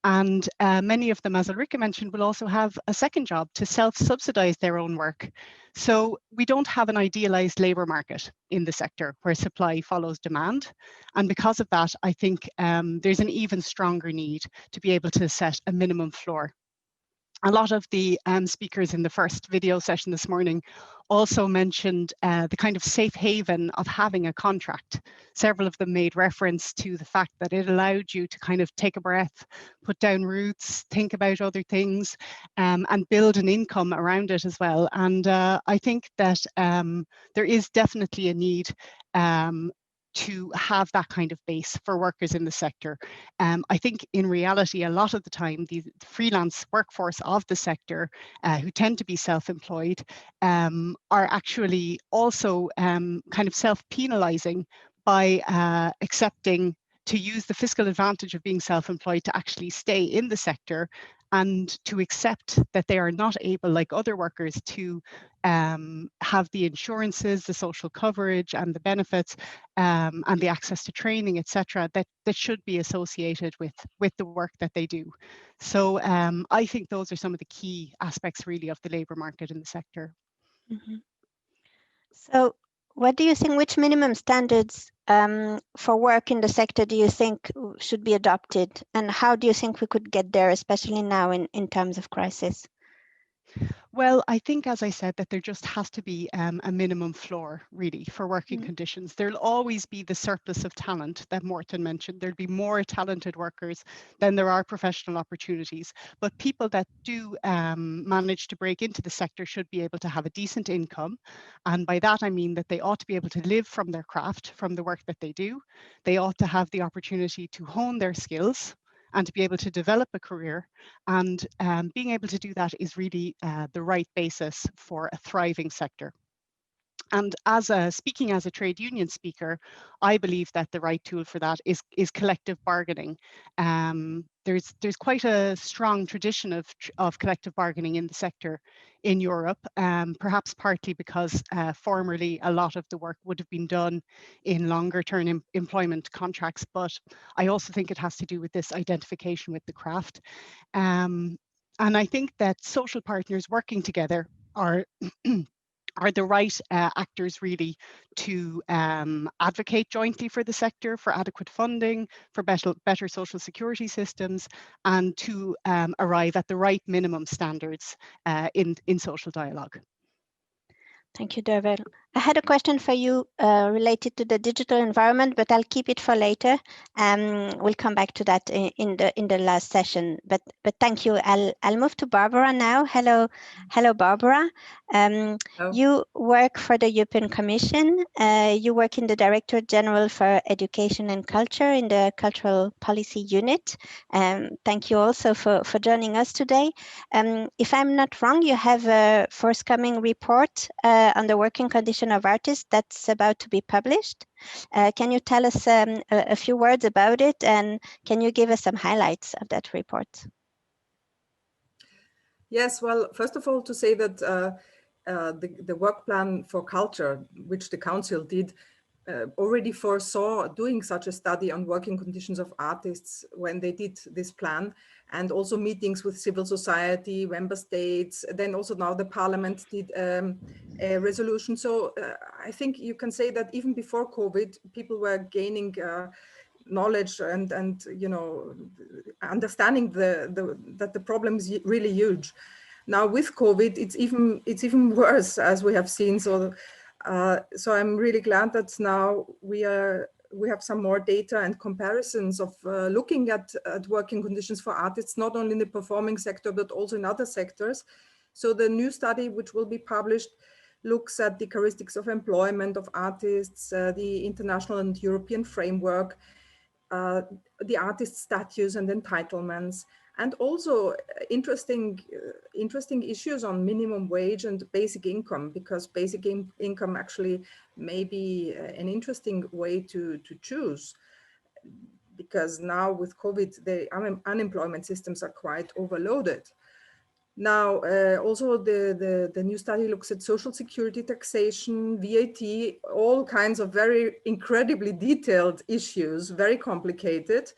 And many of them, as Ulrika mentioned, will also have a second job to self-subsidize their own work. So we don't have an idealized labor market in the sector where supply follows demand. And because of that, I think there's an even stronger need to be able to set a minimum floor. A lot of the speakers in the first video session this morning also mentioned the kind of safe haven of having a contract. Several of them made reference to the fact that it allowed you to kind of take a breath, put down roots, think about other things, and build an income around it as well. And I think that there is definitely a need to have that kind of base for workers in the sector. I think in reality, a lot of the time, the freelance workforce of the sector who tend to be self-employed are actually also kind of self-penalizing by accepting to use the fiscal advantage of being self-employed to actually stay in the sector and to accept that they are not able, like other workers, to have the insurances, the social coverage and the benefits and the access to training, etc., that should be associated with the work that they do. So I think those are some of the key aspects really of the labour market in the sector. Mm-hmm. So what do you think, which minimum standards for work in the sector do you think should be adopted? And how do you think we could get there, especially now in times of crisis? Well, I think, as I said, that there just has to be a minimum floor, really, for working conditions. There'll always be the surplus of talent that Morten mentioned. There'll be more talented workers than there are professional opportunities. But people that do manage to break into the sector should be able to have a decent income. And by that, I mean that they ought to be able to live from their craft, from the work that they do. They ought to have the opportunity to hone their skills and to be able to develop a career. And being able to do that is really the right basis for a thriving sector. And speaking as a trade union speaker, I believe that the right tool for that is collective bargaining. There's quite a strong tradition of collective bargaining in the sector in Europe, perhaps partly because formerly a lot of the work would have been done in longer term employment contracts, but I also think it has to do with this identification with the craft. And I think that social partners working together are the right actors really to advocate jointly for the sector, for adequate funding, for better social security systems, and to arrive at the right minimum standards in social dialogue. Thank you, Derval. I had a question for you related to the digital environment, but I'll keep it for later. We'll come back to that in the last session. But thank you. I'll move to Barbara now. Hello, Barbara. You work for the European Commission. You work in the Director General for Education and Culture in the Cultural Policy Unit. Thank you also for joining us today. If I'm not wrong, you have a forthcoming report on the working condition of artists that's about to be published. Can you tell us a few words about it, and can you give us some highlights of that report? Yes, well, first of all, to say that the work plan for culture, which the Council did, already foresaw doing such a study on working conditions of artists when they did this plan, and also meetings with civil society, member states, then also now the Parliament did a resolution. So I think you can say that even before COVID, people were gaining knowledge and you know, understanding that the problem is really huge. Now with COVID, it's even worse, as we have seen. So so I'm really glad that now we have some more data and comparisons of looking at working conditions for artists, not only in the performing sector, but also in other sectors. So the new study, which will be published, looks at the characteristics of employment of artists, the international and European framework, the artist status and entitlements, and also interesting issues on minimum wage and basic income, because basic income actually may be an interesting way to choose, because now with COVID, the unemployment systems are quite overloaded. Now, also the new study looks at social security, taxation, VAT, all kinds of very incredibly detailed issues, very complicated.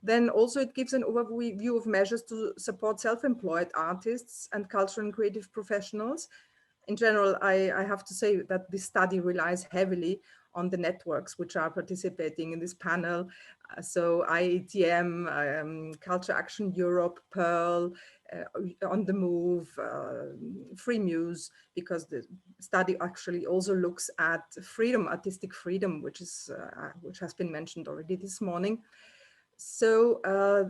Then also it gives an overview of measures to support self-employed artists and cultural and creative professionals. In general, I have to say that this study relies heavily on the networks which are participating in this panel. So IETM, Culture Action Europe, Pearl, On the Move, Free Muse, because the study actually also looks at freedom, artistic freedom, which has been mentioned already this morning. So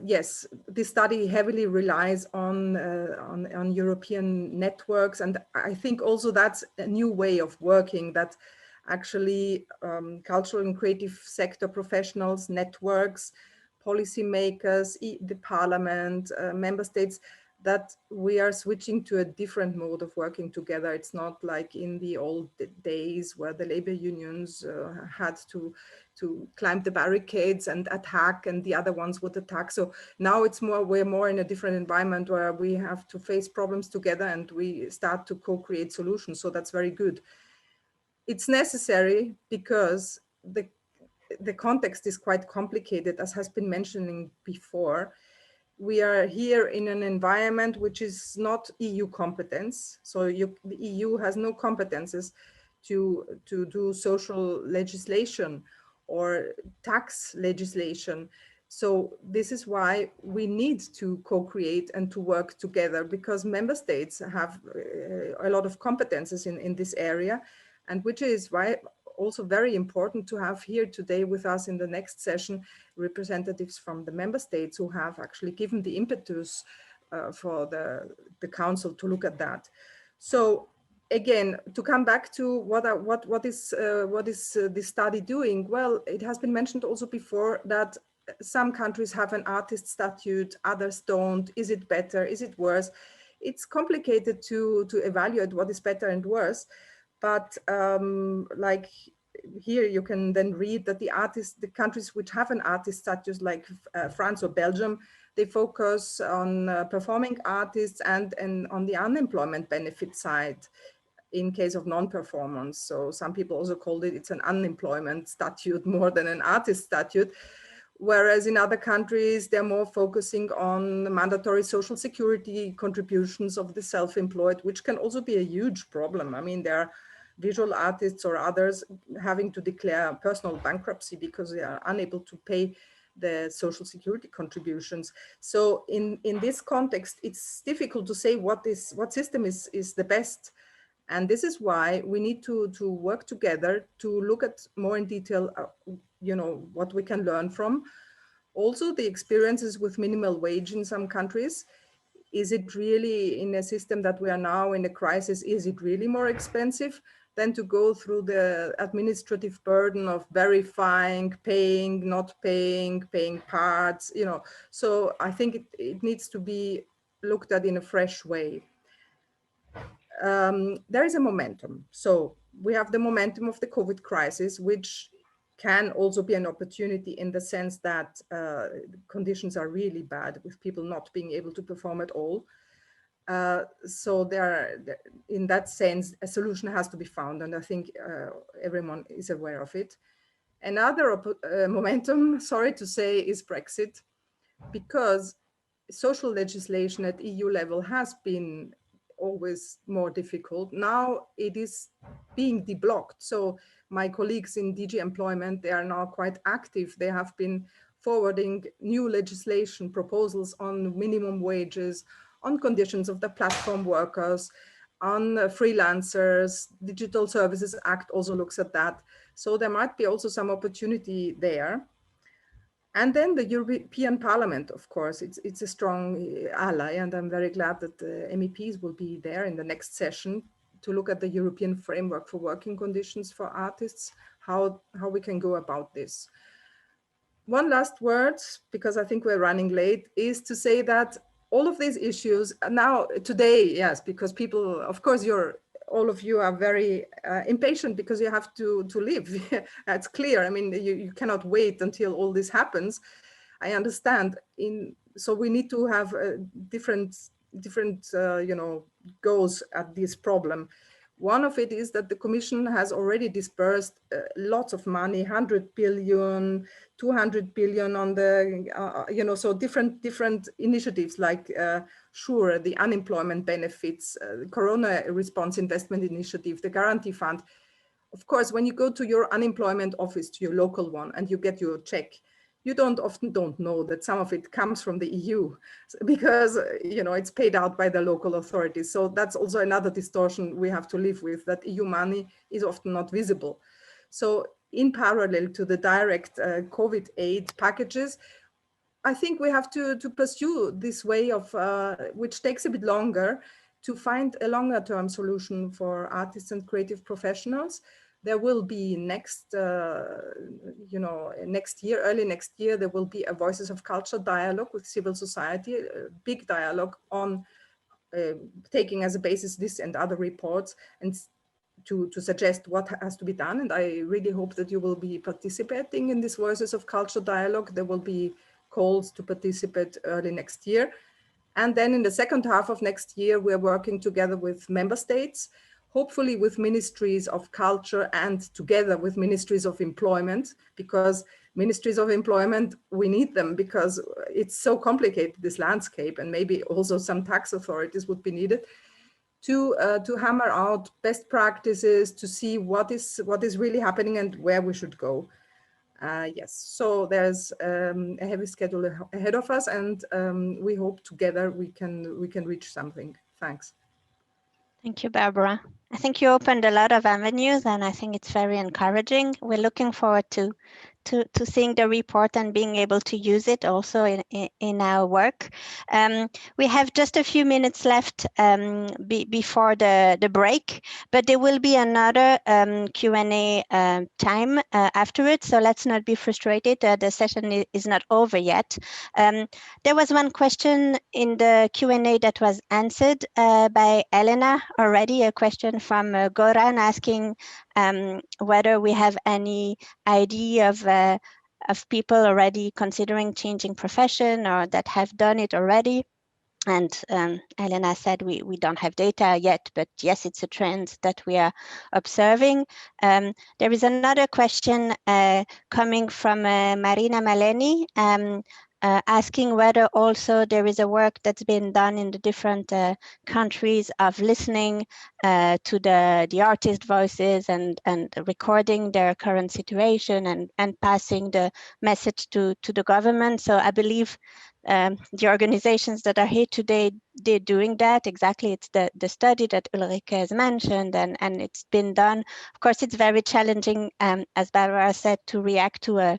yes, this study heavily relies on European networks, and I think also that's a new way of working, that actually cultural and creative sector professionals, networks, policymakers, the Parliament, member states, that we are switching to a different mode of working together. It's not like in the old days where the labor unions had to climb the barricades and attack, and the other ones would attack. So now we're more in a different environment where we have to face problems together and we start to co-create solutions. So that's very good. It's necessary because the context is quite complicated, as has been mentioning before. We are here in an environment which is not EU competence. So the EU has no competences to do social legislation or tax legislation. So this is why we need to co-create and to work together, because member states have a lot of competences in this area, and which is why also very important to have here today with us in the next session representatives from the member states who have actually given the impetus for the council to look at that. So again, to come back to what is this study doing? Well, it has been mentioned also before that some countries have an artist statute, others don't. Is it better? Is it worse? It's complicated to evaluate what is better and worse. But like here, you can then read that the countries which have an artist status, like France or Belgium, they focus on performing artists and on the unemployment benefit side in case of non-performance. So some people also called it's an unemployment statute more than an artist statute. Whereas in other countries, they're more focusing on the mandatory social security contributions of the self-employed, which can also be a huge problem. I mean, there are visual artists or others having to declare personal bankruptcy because they are unable to pay the social security contributions. So in this context, it's difficult to say what system is the best. And this is why we need to work together to look at more in detail, what we can learn from. Also, the experiences with minimal wage in some countries. Is it really, in a system that we are now in a crisis, is it really more expensive than to go through the administrative burden of verifying, paying, not paying, paying parts, So I think it needs to be looked at in a fresh way. There is a momentum. So we have the momentum of the COVID crisis, which can also be an opportunity in the sense that conditions are really bad with people not being able to perform at all. So in that sense, a solution has to be found, and I think everyone is aware of it. Another momentum, sorry to say, is Brexit, because social legislation at EU level has been always more difficult. Now it is being deblocked. So my colleagues in DG Employment, they are now quite active. They have been forwarding new legislation proposals on minimum wages, on conditions of the platform workers, on freelancers. Digital Services Act also looks at that. So there might be also some opportunity there. And then the European Parliament, of course, it's a strong ally, and I'm very glad that the MEPs will be there in the next session to look at the European framework for working conditions for artists, how we can go about this. One last word, because I think we're running late, is to say that all of these issues now today, yes, because people, of course, all of you are very impatient because you have to live. That's clear. I mean, you cannot wait until all this happens. I understand. So we need to have different goals at this problem. One of it is that the Commission has already disbursed lots of money, 100 billion, 200 billion on the, so different initiatives like SURE, the unemployment benefits, Corona Response Investment Initiative, the Guarantee Fund. Of course, when you go to your unemployment office, to your local one, and you get your check, you often don't know that some of it comes from the EU because, it's paid out by the local authorities. So that's also another distortion we have to live with, that EU money is often not visible. So in parallel to the direct COVID aid packages, I think we have to pursue this way of, which takes a bit longer, to find a longer term solution for artists and creative professionals. There will be next year, early next year, there will be a Voices of Culture dialogue with civil society, a big dialogue on taking as a basis this and other reports, and to suggest what has to be done. And I really hope that you will be participating in this Voices of Culture dialogue. There will be calls to participate early next year. And then in the second half of next year, we're working together with member states, hopefully with ministries of culture and together with ministries of employment, because ministries of employment, we need them because it's so complicated, this landscape, and maybe also some tax authorities would be needed to hammer out best practices, to see what is really happening and where we should go. Yes, so there's a heavy schedule ahead of us, and we hope together we can reach something. Thanks. Thank you, Barbara. I think you opened a lot of avenues, and I think it's very encouraging. We're looking forward to seeing the report and being able to use it also in our work. We have just a few minutes left before the break, but there will be another Q&A time afterwards, so let's not be frustrated. The session is not over yet. There was one question in the Q&A that was answered by Elena already, a question from Goran asking whether we have any idea of people already considering changing profession or that have done it already. And Elena said we don't have data yet, but yes, it's a trend that we are observing. There is another question coming from Marina Maleni asking whether also there is a work that's been done in the different countries of listening to the artist voices and recording their current situation and passing the message to the government. So I believe the organizations that are here today, they're doing that. Exactly, it's the study that Ulrike has mentioned, and it's been done. Of course, it's very challenging, as Barbara said, to react to a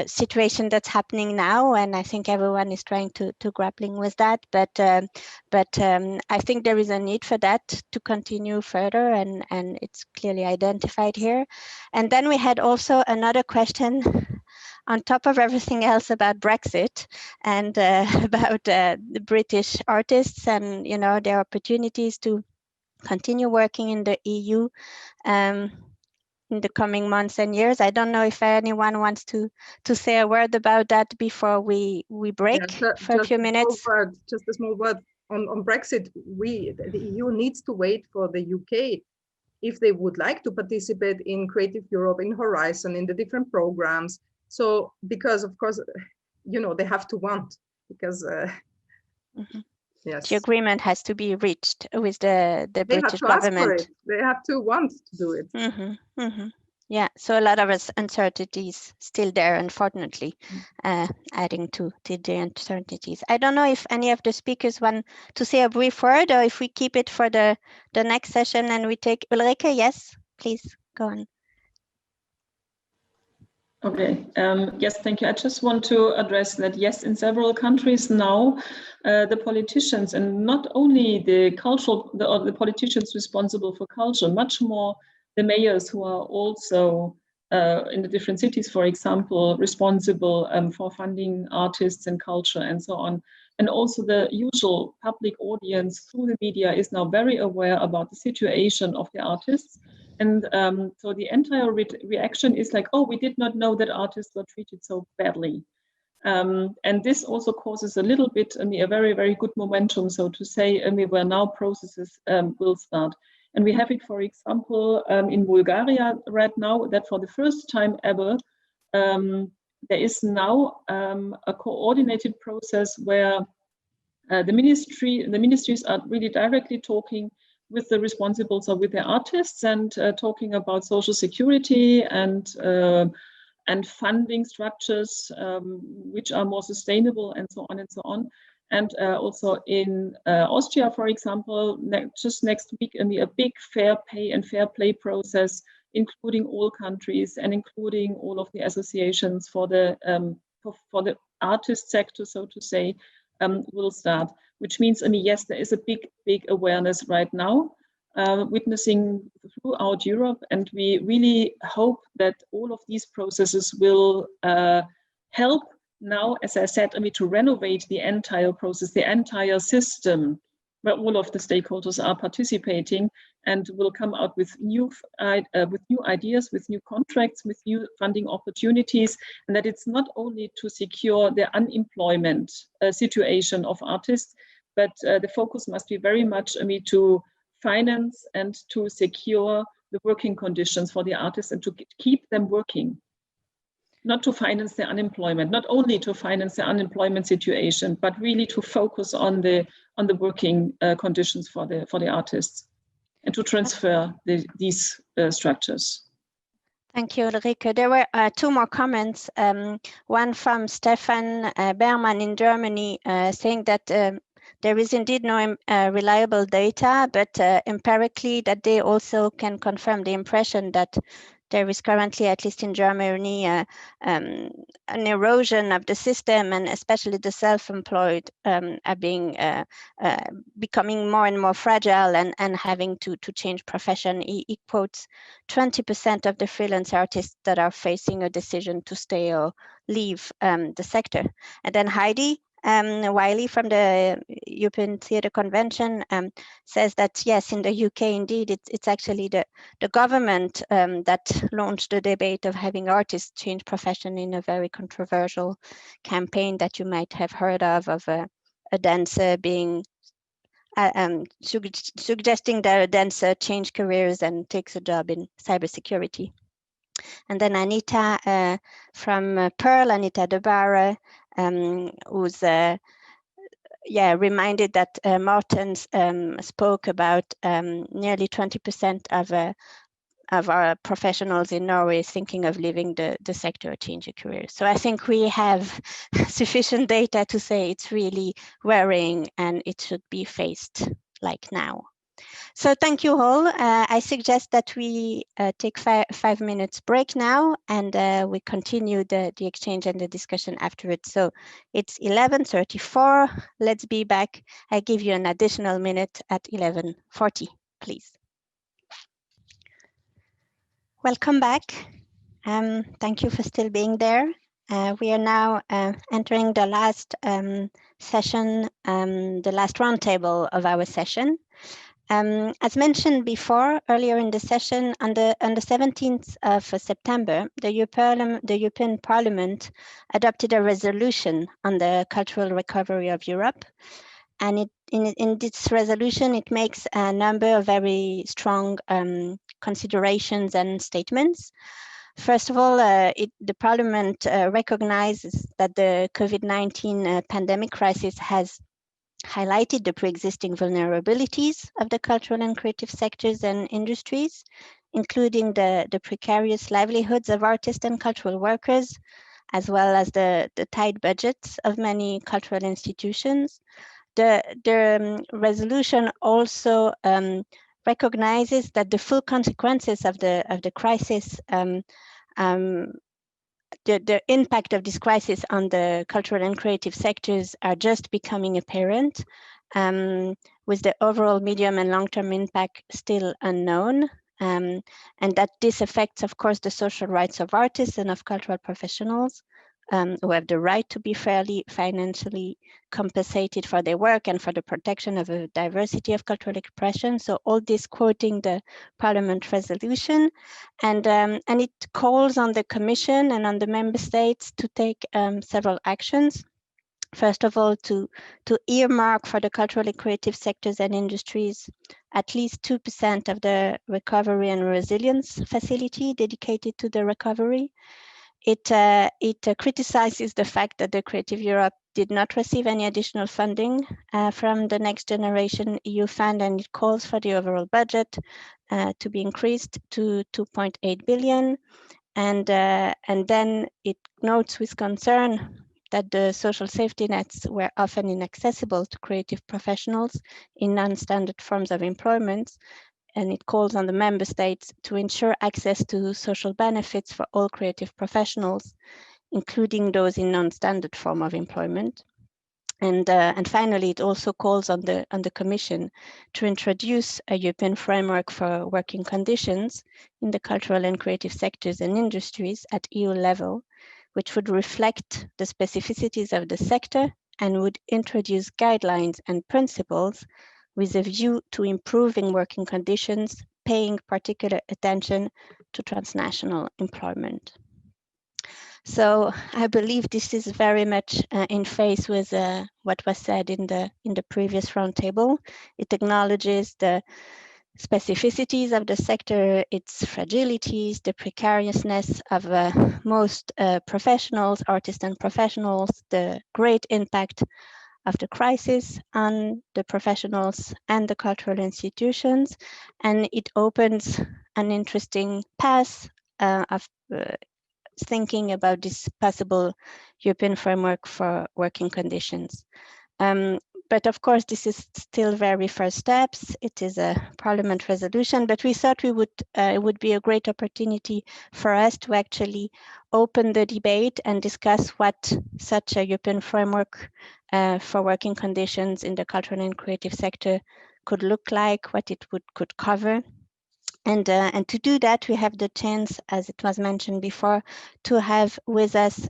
situation that's happening now, and I think everyone is trying to grappling with that. But I think there is a need for that to continue further, and it's clearly identified here. And then we had also another question on top of everything else about Brexit and about the British artists and their opportunities to continue working in the EU. In the coming months and years. I don't know if anyone wants to say a word about that before we break for a few minutes. Just a small word on Brexit. The EU needs to wait for the UK if they would like to participate in Creative Europe, in Horizon, in the different programs. So because of course, they have to want, because yes, the agreement has to be reached with the British government. They have to want to do it. Yeah, so a lot of uncertainties still there, unfortunately, adding to the uncertainties. I don't know if any of the speakers want to say a brief word, or if we keep it for the next session and we take Ulrike. Yes, please go on. Okay, yes, thank you. I just want to address that, yes, in several countries now, the politicians, and not only the politicians responsible for culture, much more the mayors who are also in the different cities, for example, responsible for funding artists and culture and so on. And also the usual public audience through the media is now very aware about the situation of the artists. And so the entire reaction is like, oh, we did not know that artists were treated so badly. And this also causes a little bit, a very, very good momentum, so to say, where now processes will start. And we have it, for example, in Bulgaria right now, that for the first time ever, there is now a coordinated process where the ministries are really directly talking with the responsibles or with the artists and talking about social security and funding structures which are more sustainable and so on and so on. And also in Austria, for example, just next week, a big fair pay and fair play process, including all countries and including all of the associations for the artist sector, so to say, will start. Which means, yes, there is a big awareness right now, witnessing throughout Europe, and we really hope that all of these processes will help now, as I said, I to renovate the entire process, the entire system, where all of the stakeholders are participating, and will come out with new ideas, with new contracts, with new funding opportunities, and that it's not only to secure the unemployment situation of artists, but the focus must be very much to finance and to secure the working conditions for the artists and to keep them working. Not to finance the unemployment, not only to finance the unemployment situation, but really to focus on the working conditions for the artists and to transfer these structures. Thank you, Ulrike. There were two more comments. One from Stefan Berman in Germany, saying that there is indeed no reliable data, but empirically that they also can confirm the impression that there is currently, at least in Germany, an erosion of the system, and especially the self-employed are becoming more and more fragile and having to change profession. He quotes 20% of the freelance artists that are facing a decision to stay or leave the sector. And then Heidi Wiley from the European Theatre Convention says that yes, in the UK, indeed, it's actually the government that launched the debate of having artists change profession in a very controversial campaign that you might have heard of a dancer being suggesting that a dancer change careers and takes a job in cybersecurity. And then Anita from Pearl, Anita De Barre, who's reminded that Martin spoke about nearly 20% of our professionals in Norway thinking of leaving the sector or changing careers. So I think we have sufficient data to say it's really worrying and it should be faced like now. So thank you all. I suggest that we take 5 minutes break now, and we continue the exchange and the discussion afterwards. So it's 11:34. Let's be back. I give you an additional minute at 11:40, please. Welcome back. Thank you for still being there. We are now entering the last session, the last roundtable of our session. As mentioned before, earlier in the session, on the 17th of September, the European Parliament adopted a resolution on the cultural recovery of Europe. And in this resolution, it makes a number of very strong considerations and statements. First of all, the Parliament recognizes that the COVID-19 pandemic crisis has highlighted the pre-existing vulnerabilities of the cultural and creative sectors and industries, including the precarious livelihoods of artists and cultural workers, as well as the tight budgets of many cultural institutions. The resolution also recognizes that the full consequences of the crisis, the impact of this crisis on the cultural and creative sectors are just becoming apparent, with the overall medium and long-term impact still unknown, and that this affects, of course, the social rights of artists and of cultural professionals, who have the right to be fairly financially compensated for their work and for the protection of a diversity of cultural expression. So all this quoting the Parliament resolution, and it calls on the Commission and on the Member States to take several actions. First of all, to earmark for the cultural and creative sectors and industries at least 2% of the recovery and resilience facility dedicated to the recovery. It criticizes the fact that the Creative Europe did not receive any additional funding from the Next Generation EU fund, and it calls for the overall budget to be increased to 2.8 billion. And then it notes with concern that the social safety nets were often inaccessible to creative professionals in non-standard forms of employment. And it calls on the member states to ensure access to social benefits for all creative professionals, including those in non-standard form of employment. And finally, it also calls on the Commission to introduce a European framework for working conditions in the cultural and creative sectors and industries at EU level, which would reflect the specificities of the sector and would introduce guidelines and principles with a view to improving working conditions, paying particular attention to transnational employment. So I believe this is very much in phase with what was said in the previous roundtable. It acknowledges the specificities of the sector, its fragilities, the precariousness of most professionals, artists and professionals, the great impact of the crisis on the professionals and the cultural institutions, and it opens an interesting path of thinking about this possible European framework for working conditions. But of course, this is still very first steps. It is a Parliament resolution, but we thought it would be a great opportunity for us to actually open the debate and discuss what such a European framework for working conditions in the cultural and creative sector could look like, what it could cover. And to do that, we have the chance, as it was mentioned before, to have with us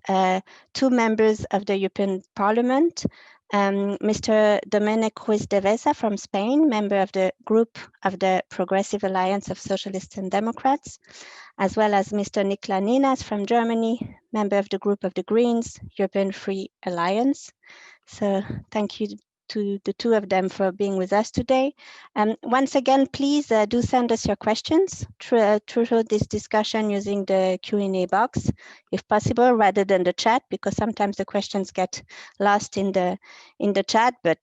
2 members of the European Parliament, Mr. Domènec Ruiz de Vesa from Spain, member of the group of the Progressive Alliance of Socialists and Democrats, as well as Mr. Niklas Ninas from Germany, member of the group of the Greens, European Free Alliance. So thank you to the two of them for being with us today. Once again, please do send us your questions through this discussion using the Q&A box, if possible, rather than the chat, because sometimes the questions get lost in the chat, but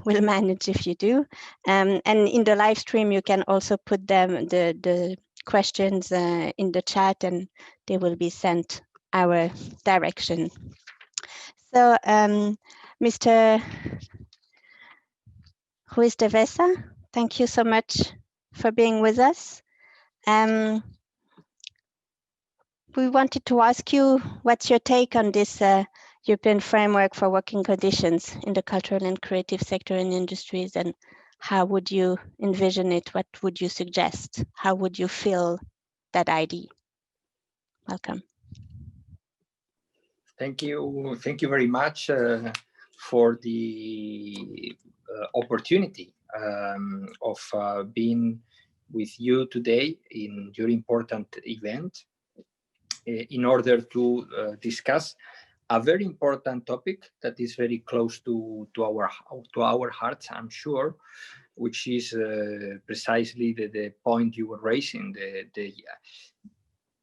we'll manage if you do. And in the live stream, you can also put them the questions in the chat, and they will be sent our direction. So, Mr. Ruiz de Vesa, thank you so much for being with us. We wanted to ask you, what's your take on this European framework for working conditions in the cultural and creative sector and industries, and how would you envision it? What would you suggest? How would you fill that idea? Welcome. Thank you very much for the opportunity of being with you today in your important event in order to discuss a very important topic that is very close to our hearts, I'm sure, which is precisely the point you were raising, the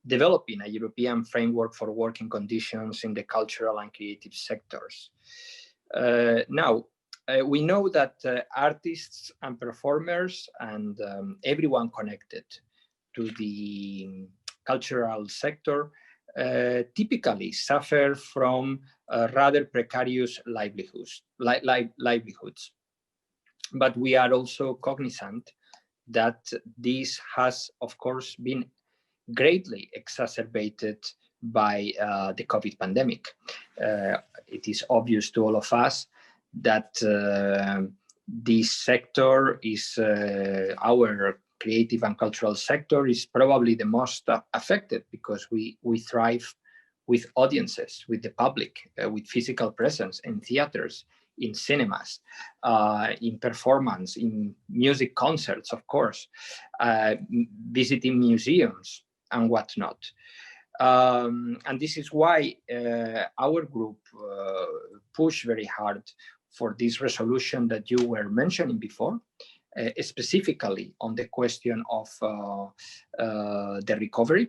developing a European framework for working conditions in the cultural and creative sectors. Now, we know that artists and performers and everyone connected to the cultural sector typically suffer from rather precarious livelihoods. But we are also cognizant that this has, of course, been greatly exacerbated by the COVID pandemic. It is obvious to all of us that this sector is our creative and cultural sector is probably the most affected, because we thrive with audiences, with the public, with physical presence in theaters, in cinemas, in performance, in music concerts, of course, visiting museums and whatnot. And this is why our group pushed very hard for this resolution that you were mentioning before, specifically on the question of the recovery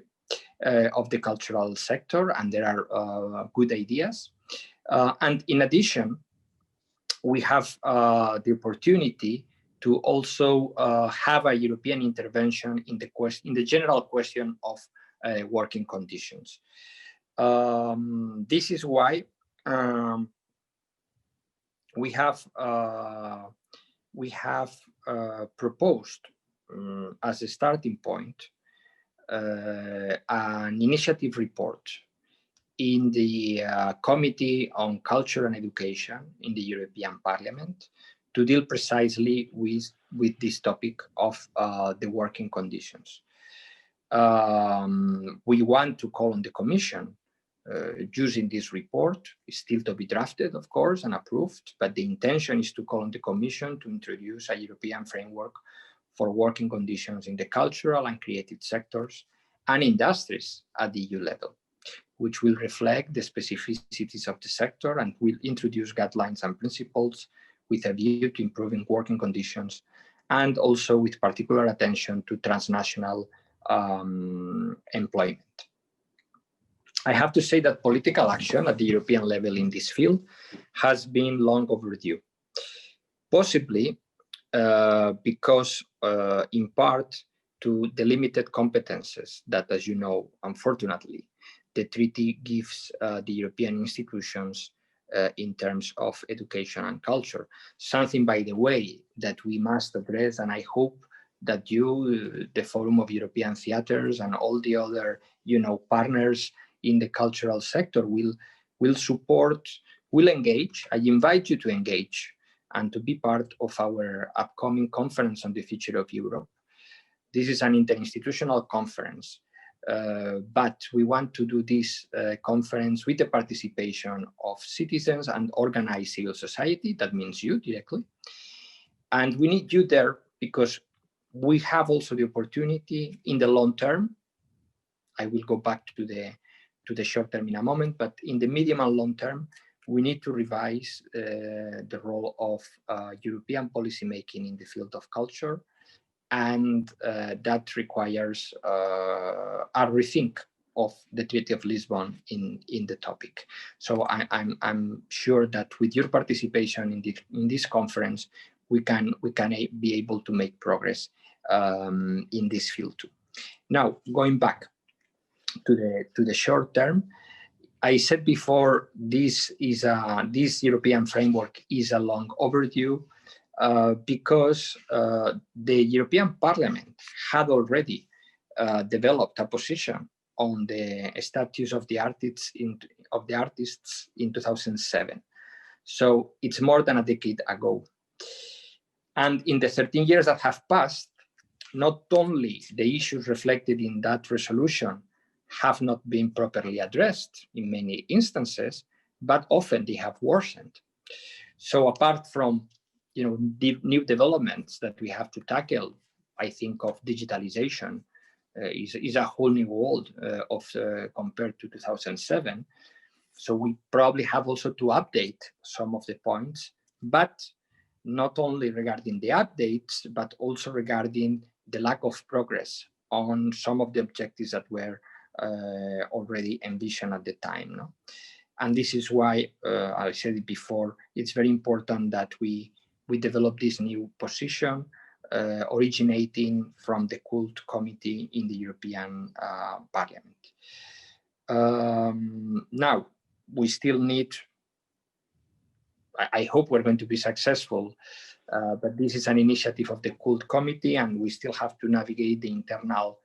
of the cultural sector, and there are good ideas. And in addition, we have the opportunity to also have a European intervention in the general question of working conditions. This is why we have proposed as a starting point an initiative report in the Committee on Culture and Education in the European Parliament to deal precisely with this topic of the working conditions. We want to call on the Commission using this report. It's still to be drafted, of course, and approved, but the intention is to call on the Commission to introduce a European framework for working conditions in the cultural and creative sectors and industries at the EU level, which will reflect the specificities of the sector and will introduce guidelines and principles with a view to improving working conditions, and also with particular attention to transnational employment. I have to say that political action at the European level in this field has been long overdue, possibly because in part to the limited competences that, as you know, unfortunately, the treaty gives the European institutions in terms of education and culture. Something, by the way, that we must address, and I hope that you, the Forum of European Theatres, and all the other, partners in the cultural sector will support, will engage. I invite you to engage and to be part of our upcoming conference on the future of Europe. This is an interinstitutional conference, but we want to do this conference with the participation of citizens and organized civil society. That means you directly. And we need you there because we have also the opportunity in the long term. I will go back to the short term in a moment, but in the medium and long term, we need to revise the role of European policymaking in the field of culture, and that requires a rethink of the Treaty of Lisbon in the topic. So I'm sure that with your participation in this conference, we can be able to make progress in this field too. Now, going back to the short term, I said before, this European framework is a long overdue because the European Parliament had already developed a position on the status of the artists in 2007. So it's more than a decade ago. And in the 13 years that have passed, not only the issues reflected in that resolution have not been properly addressed in many instances, but often they have worsened. So apart from new developments that we have to tackle, I think of digitalization is a whole new world compared to 2007. So we probably have also to update some of the points, but not only regarding the updates, but also regarding the lack of progress on some of the objectives that were already envisioned at the time. No? And this is why, I said it before, it's very important that we develop this new position originating from the Cult Committee in the European Parliament. Now, we still need, I hope we're going to be successful, but this is an initiative of the Cult Committee, and we still have to navigate the internal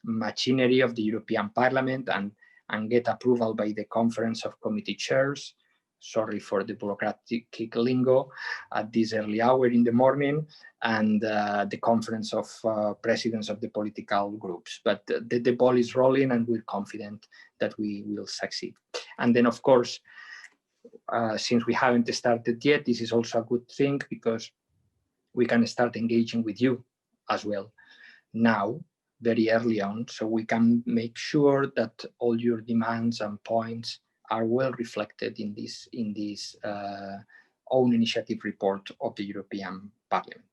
machinery of the European Parliament and get approval by the Conference of Committee Chairs. Sorry for the bureaucratic lingo at this early hour in the morning, and the Conference of Presidents of the political groups. But the ball is rolling, and we're confident that we will succeed. And then, of course, since we haven't started yet, this is also a good thing because we can start engaging with you as well now, very early on, so we can make sure that all your demands and points are well reflected in this own initiative report of the European Parliament.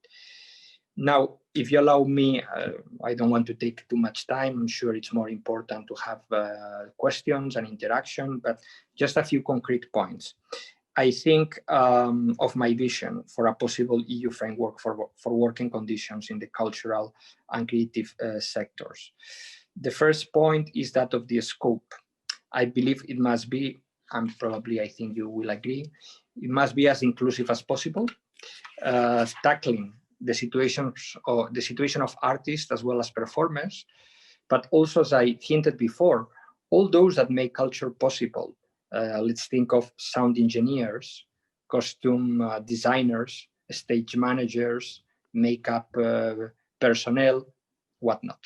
Now, if you allow me, I don't want to take too much time. I'm sure it's more important to have questions and interaction, but just a few concrete points. I think of my vision for a possible EU framework for working conditions in the cultural and creative sectors. The first point is that of the scope. I believe it must be, and probably I think you will agree, it must be as inclusive as possible, tackling the situation of artists as well as performers, but also, as I hinted before, all those that make culture possible. Let's think of sound engineers, costume designers, stage managers, makeup personnel, whatnot.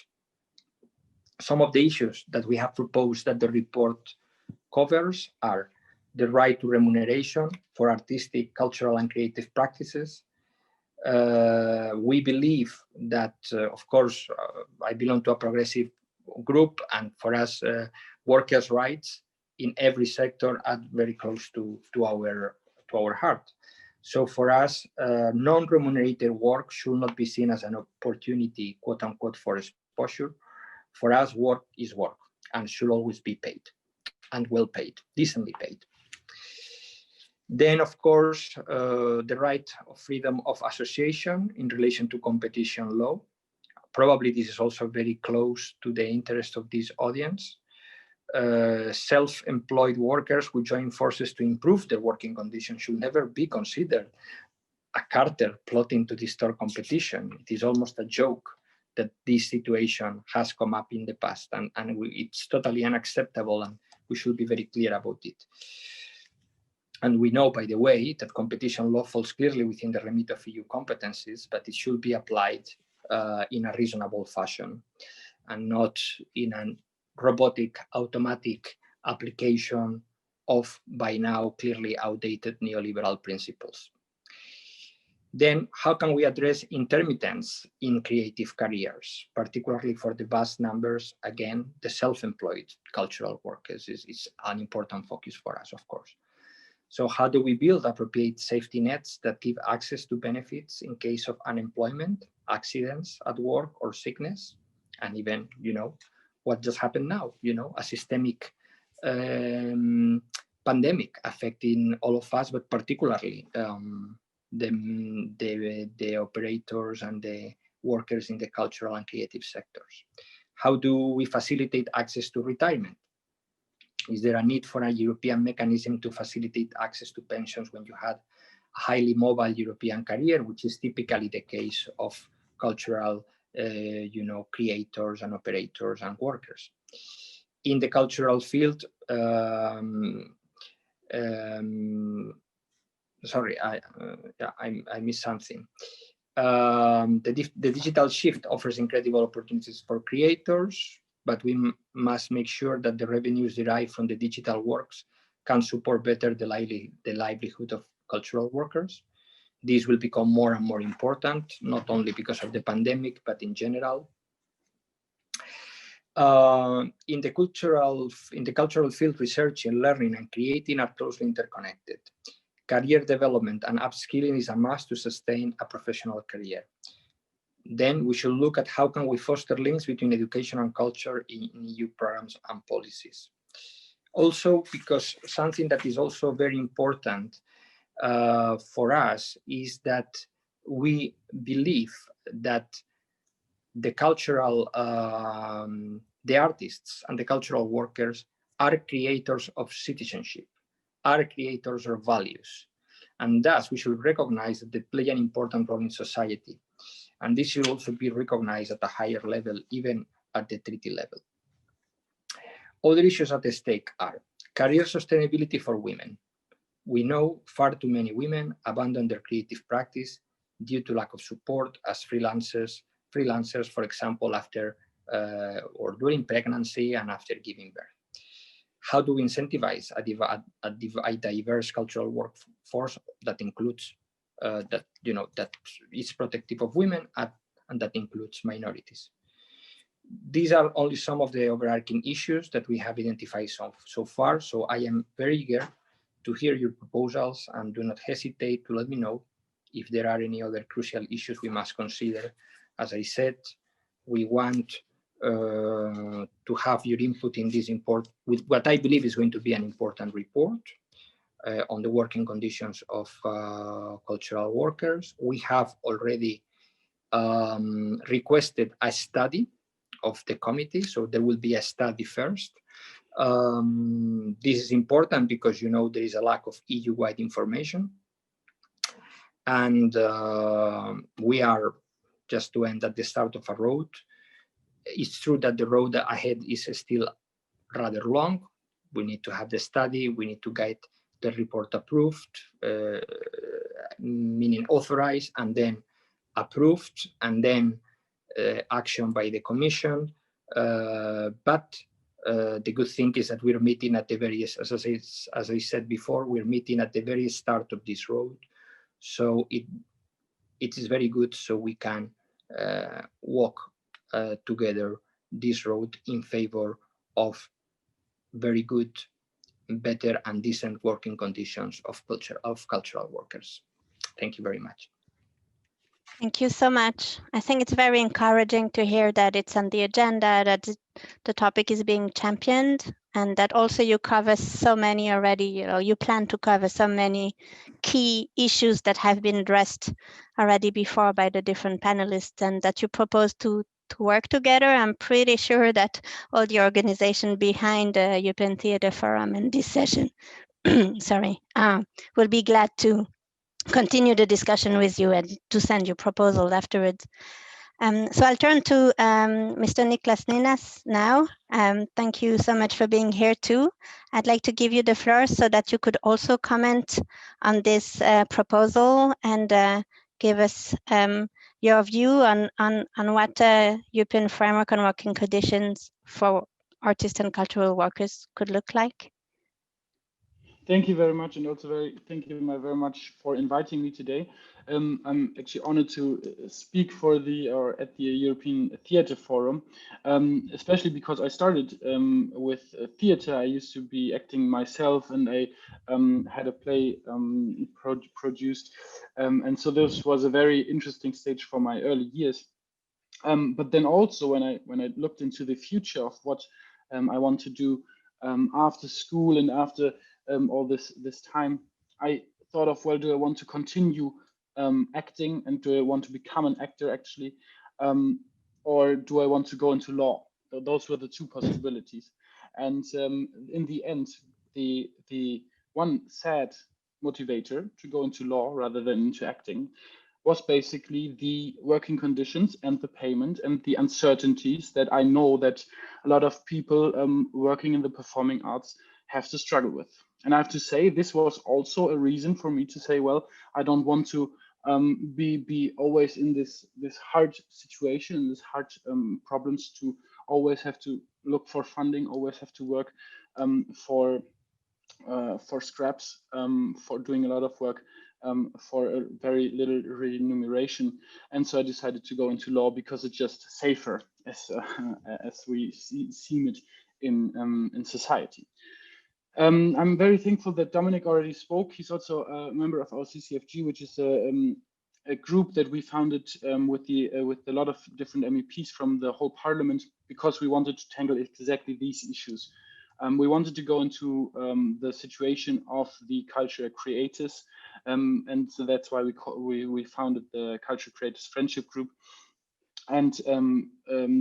Some of the issues that we have proposed that the report covers are the right to remuneration for artistic, cultural, and creative practices. We believe that, of course, I belong to a progressive group, and for us, workers' rights in every sector are very close to our heart. So for us, non-remunerated work should not be seen as an opportunity, quote unquote, for exposure. For us, work is work and should always be paid, and well paid, decently paid. Then, of course, the right of freedom of association in relation to competition law. Probably this is also very close to the interest of this audience. Self-employed workers who join forces to improve their working conditions should never be considered a cartel plotting to distort competition. It is almost a joke that this situation has come up in the past, and it's totally unacceptable, and we should be very clear about it. And we know, by the way, that competition law falls clearly within the remit of EU competencies, but it should be applied in a reasonable fashion and not in an robotic, automatic application of, by now, clearly outdated neoliberal principles. Then, how can we address intermittence in creative careers, particularly for the vast numbers, again, the self-employed cultural workers is an important focus for us, of course. So how do we build appropriate safety nets that give access to benefits in case of unemployment, accidents at work, or sickness? And even, what just happened now, a systemic pandemic affecting all of us, but particularly the operators and the workers in the cultural and creative sectors. How do we facilitate access to retirement? Is there a need for a European mechanism to facilitate access to pensions when you had a highly mobile European career, which is typically the case of cultural, creators and operators and workers? In the cultural field, sorry, I missed something. The digital shift offers incredible opportunities for creators, but we must make sure that the revenues derived from the digital works can support better the livelihood of cultural workers. These will become more and more important, not only because of the pandemic, but in general. In the cultural field, research and learning and creating are closely interconnected. Career development and upskilling is a must to sustain a professional career. Then we should look at how can we foster links between education and culture in EU programs and policies. Also, because something that is also very important for us is that we believe that the cultural, the artists and the cultural workers are creators of citizenship, are creators of values. And thus we should recognize that they play an important role in society. And this should also be recognized at a higher level, even at the treaty level. Other issues at stake are career sustainability for women. We know far too many women abandon their creative practice due to lack of support as freelancers, for example, after or during pregnancy and after giving birth. How do we incentivize a diverse cultural workforce that includes that is protective of women and that includes minorities? These are only some of the overarching issues that we have identified so far. So I am very eager to hear your proposals, and do not hesitate to let me know if there are any other crucial issues we must consider. As I said, we want to have your input in this with what I believe is going to be an important report on the working conditions of cultural workers. We have already requested a study of the committee, so there will be a study first. This is important because there is a lack of EU-wide information, and we are just to end at the start of a road. It's true that the road ahead is still rather long. We need to have the study, we need to get the report approved, meaning authorized, and then approved, and then action by the Commission. But the good thing is that we're meeting at the various, as I said before, we're meeting at the very start of this road. So it is very good, so we can walk together this road in favor of very good, better and decent working conditions of cultural workers. Thank you very much. Thank you so much. I think it's very encouraging to hear that it's on the agenda, that the topic is being championed, and that also you cover so many already, you plan to cover so many key issues that have been addressed already before by the different panelists, and that you propose to work together. I'm pretty sure that all the organization behind the European Theatre Forum and this session, sorry, will be glad to continue the discussion with you and to send you proposal afterwards. So I'll turn to Mr. Niklas Ninas now. Thank you so much for being here too. I'd like to give you the floor so that you could also comment on this proposal and give us your view on what European framework on working conditions for artists and cultural workers could look like. Thank you very much, and also thank you very much for inviting me today. I'm actually honored to speak for at the European Theatre Forum, especially because I started with theatre. I used to be acting myself, and I had a play produced, and so this was a very interesting stage for my early years. But then also when I looked into the future of what I want to do after school and after all this time, I thought of, well, do I want to continue acting, and do I want to become an actor actually, or do I want to go into law? So those were the two possibilities. And in the end, the one sad motivator to go into law rather than into acting was basically the working conditions and the payment and the uncertainties that I know that a lot of people working in the performing arts have to struggle with. And I have to say, this was also a reason for me to say, well, I don't want to be always in this hard situation, this hard problems, to always have to look for funding, always have to work for scraps, for doing a lot of work for a very little remuneration. And so I decided to go into law because it's just safer, as we see it in society. I'm very thankful that Dominic already spoke. He's also a member of our CCFG, which is a group that we founded with a lot of different MEPs from the whole parliament, because we wanted to tackle exactly these issues. We wanted to go into the situation of the cultural creators, and so that's why we founded the Cultural Creators Friendship Group. And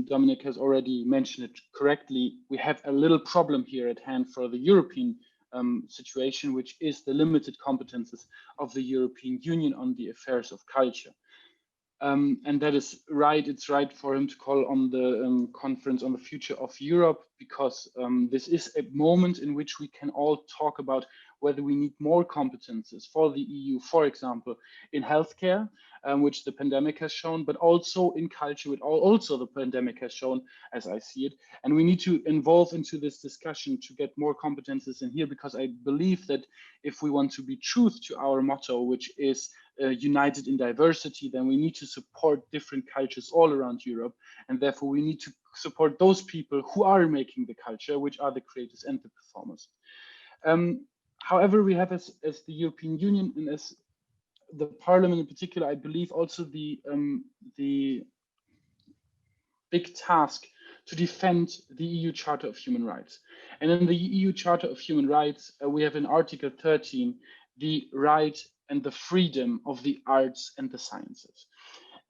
Dominic has already mentioned it correctly. We have a little problem here at hand for the European situation, which is the limited competences of the European Union on the affairs of culture. And that is right. It's right for him to call on the conference on the future of Europe, because this is a moment in which we can all talk about whether we need more competences for the EU, for example, in healthcare, which the pandemic has shown, but also in culture, which also the pandemic has shown, as I see it. And we need to involve into this discussion to get more competences in here, because I believe that if we want to be true to our motto, which is united in diversity, then we need to support different cultures all around Europe. And therefore we need to support those people who are making the culture, which are the creators and the performers. However, we have as the European Union and as the Parliament in particular, I believe also the big task to defend the EU Charter of Human Rights. And in the EU Charter of Human Rights, we have in Article 13 the right and the freedom of the arts and the sciences.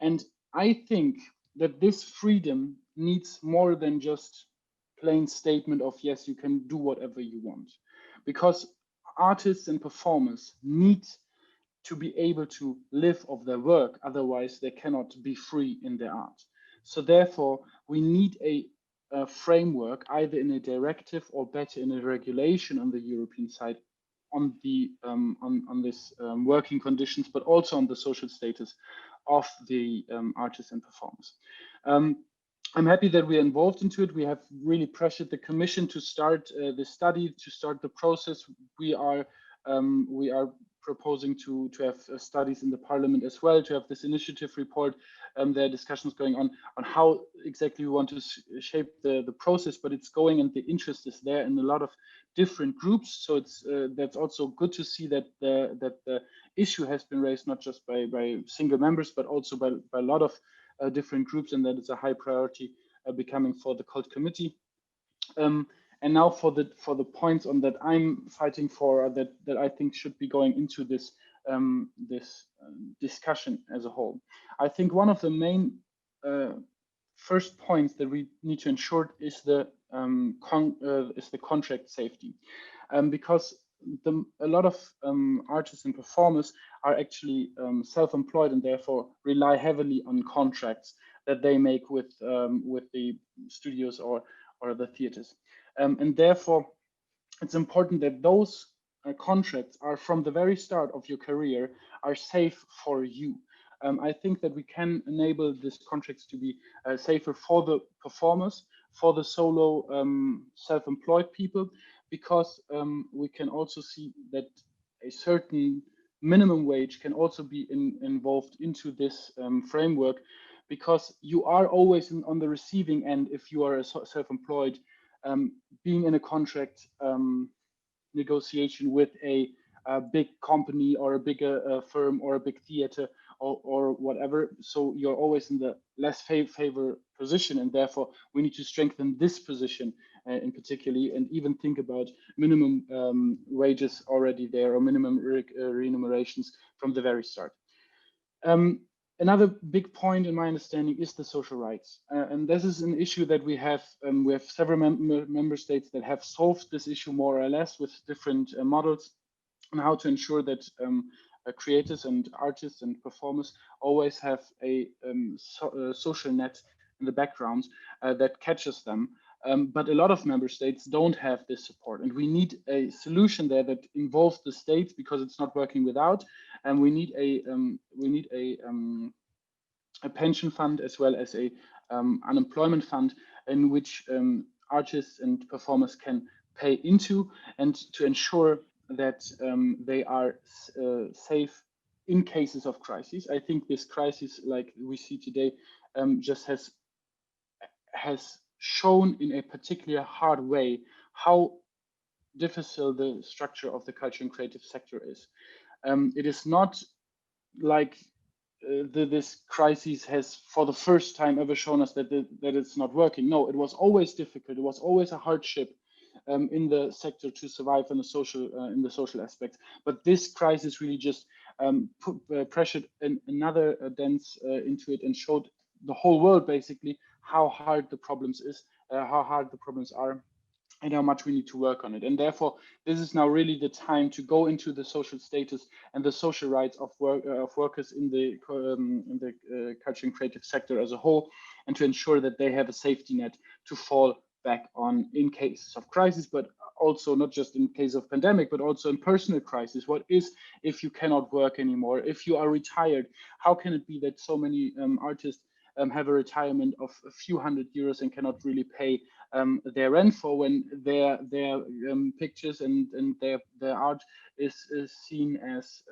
And I think that this freedom needs more than just plain statement of, yes, you can do whatever you want, because artists and performers need to be able to live of their work. Otherwise, they cannot be free in their art. So therefore, we need a framework, either in a directive or better in a regulation on the European side, on the on this working conditions, but also on the social status of the artists and performers. I'm happy that we're involved into it. We have really pressured the Commission to start the study, to start the process. We are proposing to have studies in the Parliament as well, to have this initiative report. There are discussions going on how exactly we want to shape the process, but it's going, and the interest is there in a lot of different groups. So it's that's also good to see that the issue has been raised not just by single members, but also by a lot of different groups, and that it's a high priority becoming for the Cult Committee. And now for the points on that I'm fighting for, that I think should be going into this discussion as a whole. I think one of the main first points that we need to ensure is the contract safety, because a lot of artists and performers are actually self-employed, and therefore rely heavily on contracts that they make with the studios or the theaters. And therefore, it's important that those contracts are, from the very start of your career, are safe for you. I think that we can enable these contracts to be safer for the performers, for the solo self-employed people, because we can also see that a certain minimum wage can also be involved into this framework, because you are always on the receiving end if you are a self-employed, being in a contract negotiation with a big company or a bigger firm or a big theater or whatever. So you're always in the less favor position, and therefore we need to strengthen this position in particularly, and even think about minimum wages already there, or minimum remunerations from the very start. Another big point in my understanding is the social rights, and this is an issue that we have several member states that have solved this issue more or less with different models on how to ensure that creators and artists and performers always have a social net in the background that catches them. But a lot of member states don't have this support, and we need a solution there that involves the states, because it's not working without. And we need a pension fund as well as a unemployment fund in which artists and performers can pay into, and to ensure that they are safe in cases of crises. I think this crisis, like we see today, just has shown in a particular hard way how difficult the structure of the culture and creative sector is. It is not like this crisis has for the first time ever shown us that it's not working. No, it was always difficult. It was always a hardship in the sector to survive in the social aspects. But this crisis really just pressured another dance into it, and showed the whole world basically how hard the problems are, and how much we need to work on it. And therefore, this is now really the time to go into the social status and the social rights of workers in the culture and creative sector as a whole, and to ensure that they have a safety net to fall back on in cases of crisis, but also not just in case of pandemic, but also in personal crisis. What is if you cannot work anymore? If you are retired, how can it be that so many artists have a retirement of a few €100 and cannot really pay their rent for, when their pictures and their art is seen as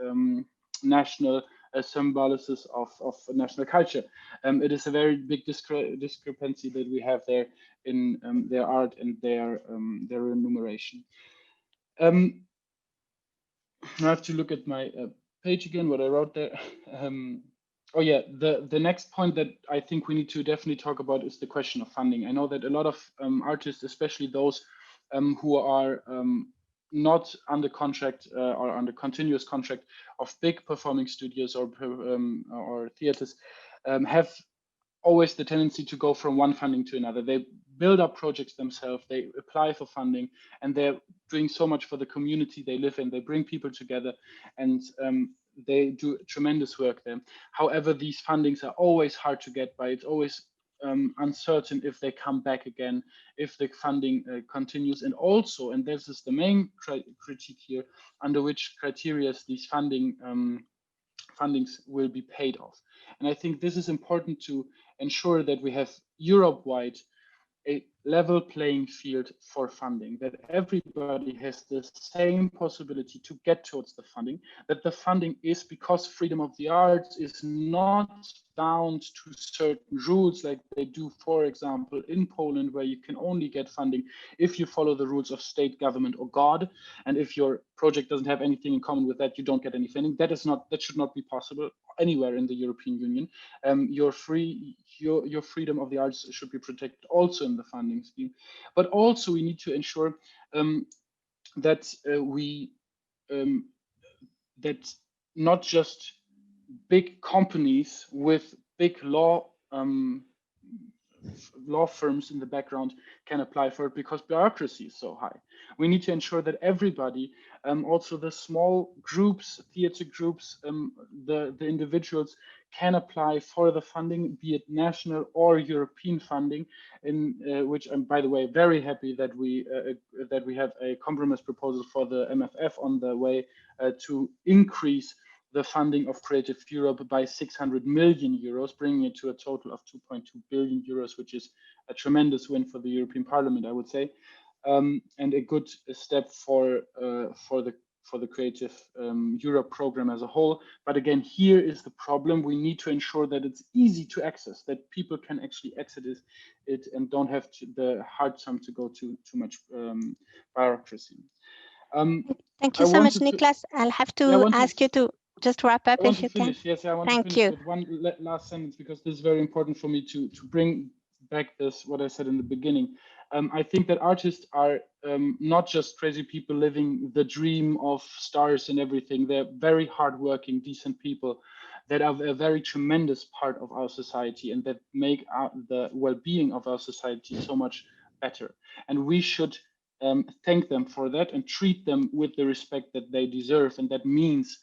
national symbolics of national culture? It is a very big discrepancy that we have there in their art and their remuneration. I have to look at my page again, what I wrote there. Oh yeah, the next point that I think we need to definitely talk about is the question of funding. I know that a lot of artists, especially those who are not under contract or under continuous contract of big performing studios or theaters, have always the tendency to go from one funding to another. They build up projects themselves, they apply for funding, and they're doing so much for the community they live in. They bring people together, and they do tremendous work there. However, these fundings are always hard to get by. It's always uncertain if they come back again, if the funding continues, and also, and this is the main critique here, under which criteria these fundings will be paid off. And I think this is important to ensure that we have Europe-wide a level playing field for funding, that everybody has the same possibility to get towards the funding, that the funding is, because freedom of the arts is not bound to certain rules like they do, for example, in Poland, where you can only get funding if you follow the rules of state, government, or God. And if your project doesn't have anything in common with that, you don't get any funding. That should not be possible anywhere in the European Union. Your freedom of the arts should be protected also in the funding scheme. But also we need to ensure that that not just big companies with big law firms in the background can apply for it, because bureaucracy is so high. We need to ensure that everybody, also the small groups, theater groups, the individuals, can apply for the funding, be it national or European funding, in which I'm, by the way, very happy that we have a compromise proposal for the MFF on the way to increase the funding of Creative Europe by 600 million euros, bringing it to a total of 2.2 billion euros, which is a tremendous win for the European Parliament, I would say. and a good step for the Creative Europe program as a whole. But again, here is the problem. We need to ensure that it's easy to access, that people can actually access it and don't have the hard time to go to too much bureaucracy. Thank you so much, Niklas. I'll have to ask you to just wrap up if you can. Yes, I want to finish with one last sentence, because this is very important for me to bring back what I said in the beginning. I think that artists are not just crazy people living the dream of stars and everything. They're very hardworking, decent people that are a very tremendous part of our society and that make the well-being of our society so much better. And we should thank them for that and treat them with the respect that they deserve. And that means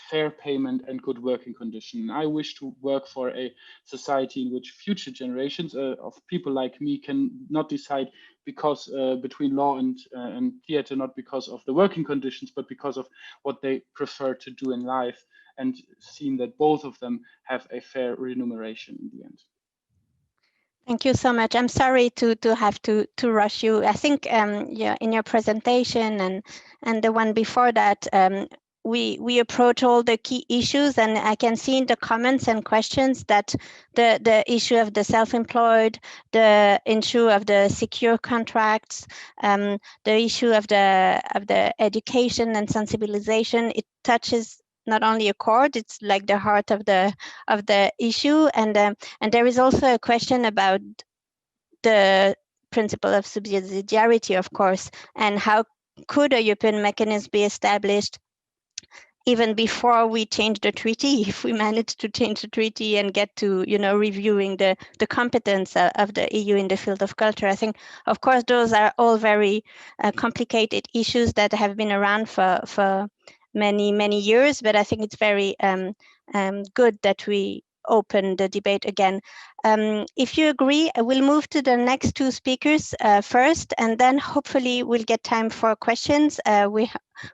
fair payment and good working condition. I wish to work for a society in which future generations of people like me can not decide because between law and theater, not because of the working conditions, but because of what they prefer to do in life, and seeing that both of them have a fair remuneration in the end. Thank you so much. I'm sorry to have to rush you. I think yeah, in your presentation and the one before that, we approach all the key issues, and I can see in the comments and questions that the issue of the self-employed, the issue of the secure contracts, the issue of the education and sensibilization, it touches not only a chord, it's like the heart of the issue, and there is also a question about the principle of subsidiarity, of course, and how could a European mechanism be established even before we change the treaty, if we manage to change the treaty and get to, you know, reviewing the competence of the EU in the field of culture. I think, of course, those are all very complicated issues that have been around for many years, but I think it's very good that we open the debate again. If you agree, I will move to the next two speakers first, and then hopefully we'll get time for questions.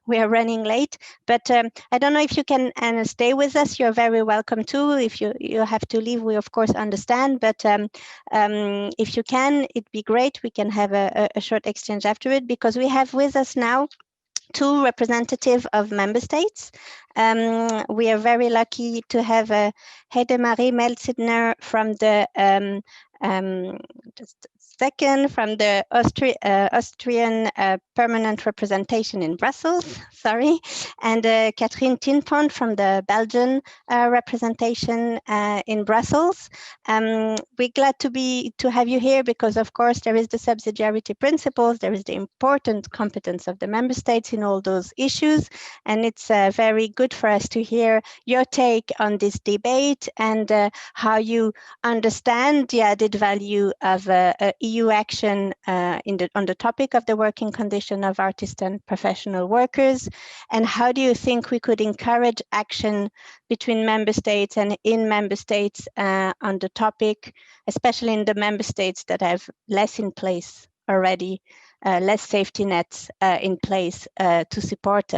We are running late, but I don't know if you can stay with us. You're very welcome too. If you have to leave, we of course understand, but if you can, it'd be great. We can have a short exchange after it, because we have with us now two representatives of member states. We are very lucky to have Heidemarie Melzidner from the just a second, from the Austrian permanent representation in Brussels, sorry, and Catherine Tinpont from the Belgian representation in Brussels. We're glad to have you here, because of course there is the subsidiarity principles, there is the important competence of the member states in all those issues, and it's very good for us to hear your take on this debate and how you understand the added value of EU action on the topic of the working condition of artists and professional workers, and how do you think we could encourage action between member states and in member states on the topic, especially in the member states that have less in place already, less safety nets in place to support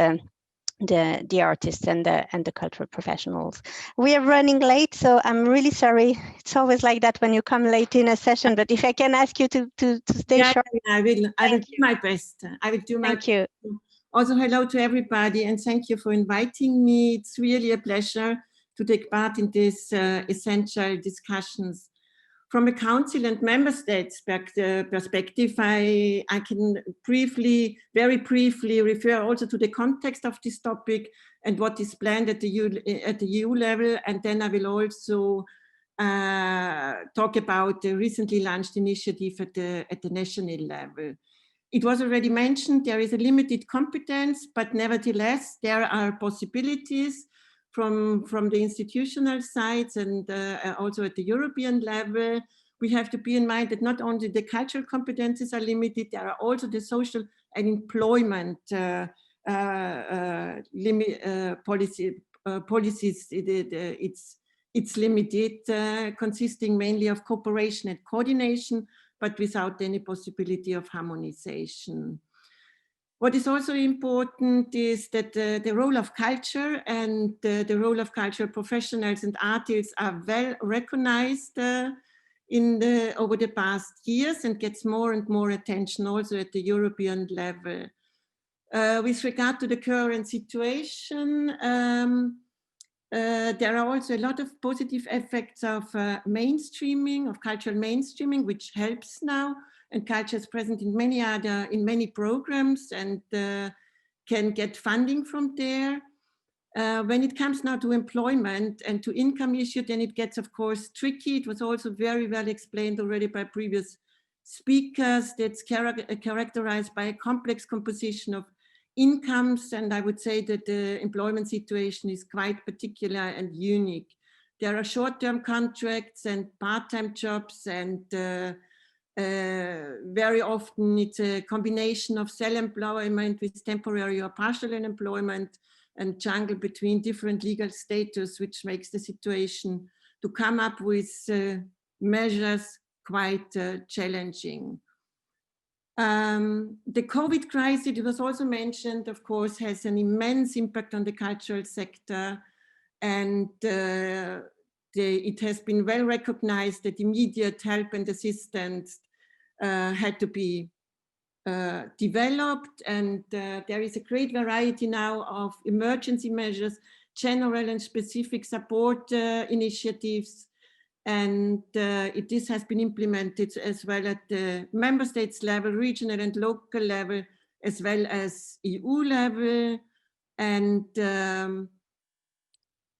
the artists and the cultural professionals. We are running late, so I'm really sorry. It's always like that when you come late in a session, but if I can ask you to stay short. I will do my best. I will do my best. Thank you. Also, hello to everybody, and thank you for inviting me. It's really a pleasure to take part in these essential discussions. From a council and member states perspective, I can very briefly refer also to the context of this topic and what is planned at the EU level, and then I will also talk about the recently launched initiative at the national level. It was already mentioned there is a limited competence, but nevertheless there are possibilities from the institutional sides and also at the European level. We have to be in mind that not only the cultural competences are limited, there are also the social and employment policies. It's limited, consisting mainly of cooperation and coordination, but without any possibility of harmonization. What is also important is that the role of culture and the role of cultural professionals and artists are well recognized over the past years and gets more and more attention also at the European level. With regard to the current situation, there are also a lot of positive effects of mainstreaming, of cultural mainstreaming, which helps now, and culture is present in many programs and can get funding from there. When it comes now to employment and to income issue, then it gets, of course, tricky. It was also very well explained already by previous speakers. That's characterized by a complex composition of incomes, and I would say that the employment situation is quite particular and unique. There are short-term contracts and part-time jobs, and very often it's a combination of self-employment with temporary or partial unemployment, and jungle between different legal status, which makes the situation to come up with measures quite challenging. The COVID crisis, it was also mentioned, of course, has an immense impact on the cultural sector, and it has been well recognized that immediate help and assistance had to be developed, and there is a great variety now of emergency measures, general and specific support initiatives, and this has been implemented as well at the member states level, regional and local level, as well as EU level. And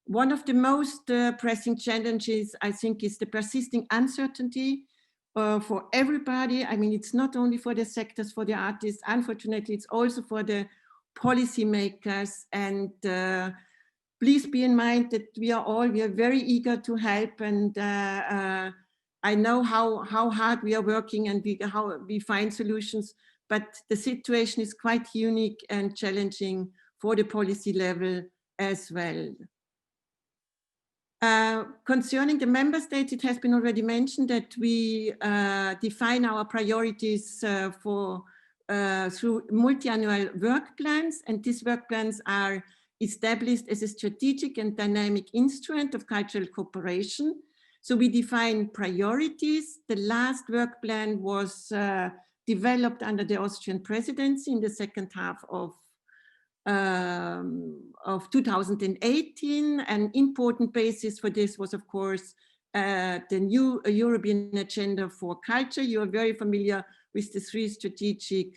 one of the most pressing challenges, I think, is the persisting uncertainty for everybody. I mean, it's not only for the sectors, for the artists, unfortunately, it's also for the policymakers. And please be in mind that we are very eager to help, and I know how hard we are working and how we find solutions, but the situation is quite unique and challenging for the policy level as well. Concerning the member states, it has been already mentioned that we define our priorities through multi-annual work plans, and these work plans are established as a strategic and dynamic instrument of cultural cooperation. So we define priorities. The last work plan was developed under the Austrian presidency in the second half of 2018. An important basis for this was, of course, the new European agenda for culture. You are very familiar with the three strategic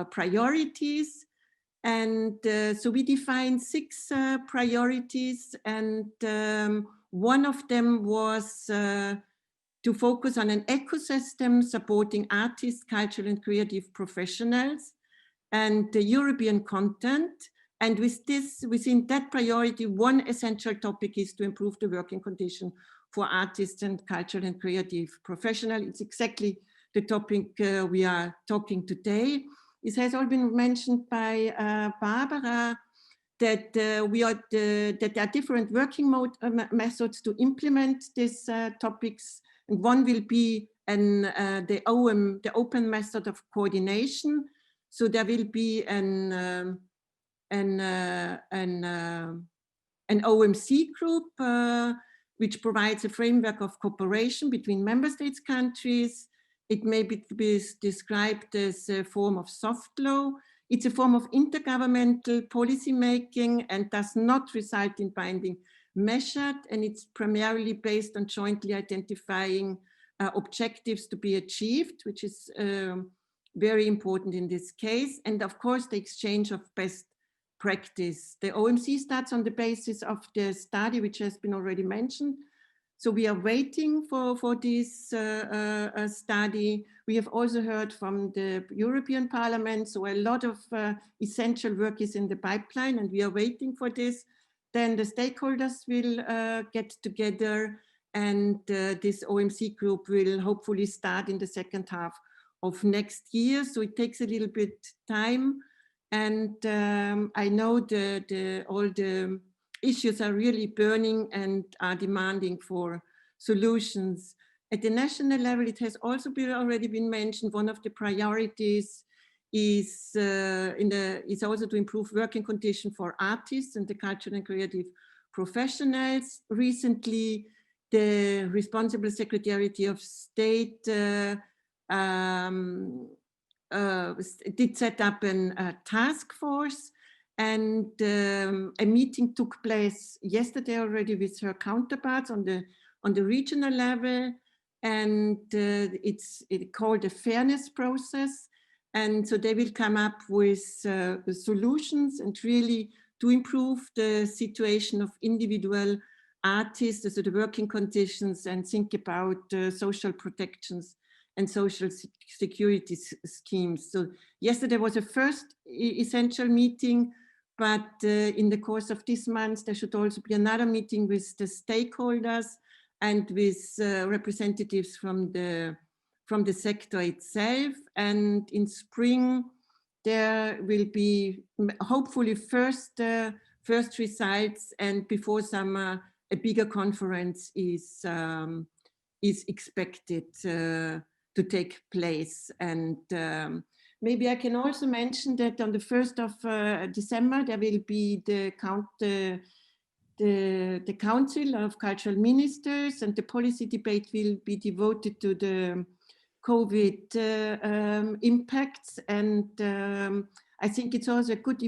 priorities. And so we defined 6 priorities, and one of them was to focus on an ecosystem supporting artists, cultural and creative professionals, and the European content. And with this, within that priority, one essential topic is to improve the working condition for artists and cultural and creative professionals. It's exactly the topic we are talking today. It has all been mentioned by Barbara that that there are different working methods to implement these topics, and one will be the open method of coordination. So there will be an OMC group which provides a framework of cooperation between member states, countries. It may be described as a form of soft law. It's a form of intergovernmental policy making and does not result in binding measures, and it's primarily based on jointly identifying objectives to be achieved, which is very important in this case. And of course, the exchange of best practice. The OMC starts on the basis of the study, which has been already mentioned. So we are waiting for this study. We have also heard from the European Parliament, so a lot of essential work is in the pipeline, and we are waiting for this. Then the stakeholders will get together, and this OMC group will hopefully start in the second half of next year. So it takes a little bit time, and I know all the issues are really burning and are demanding for solutions. At the national level, it has also already been mentioned, one of the priorities is also to improve working conditions for artists and the cultural and creative professionals. Recently, the responsible Secretary of State did set up a task force, and a meeting took place yesterday already with her counterparts on the regional level, and it's called a fairness process. And so they will come up with solutions and really to improve the situation of individual artists, so the working conditions, and think about social protections and social security schemes. So yesterday was a first essential meeting, but in the course of this month, there should also be another meeting with the stakeholders and with representatives from the sector itself. And in spring, there will be hopefully first results, and before summer, a bigger conference is expected to take place. And maybe I can also mention that on the 1st of December, there will be the Council of Cultural Ministers, and the policy debate will be devoted to the COVID impacts. And I think it's also a good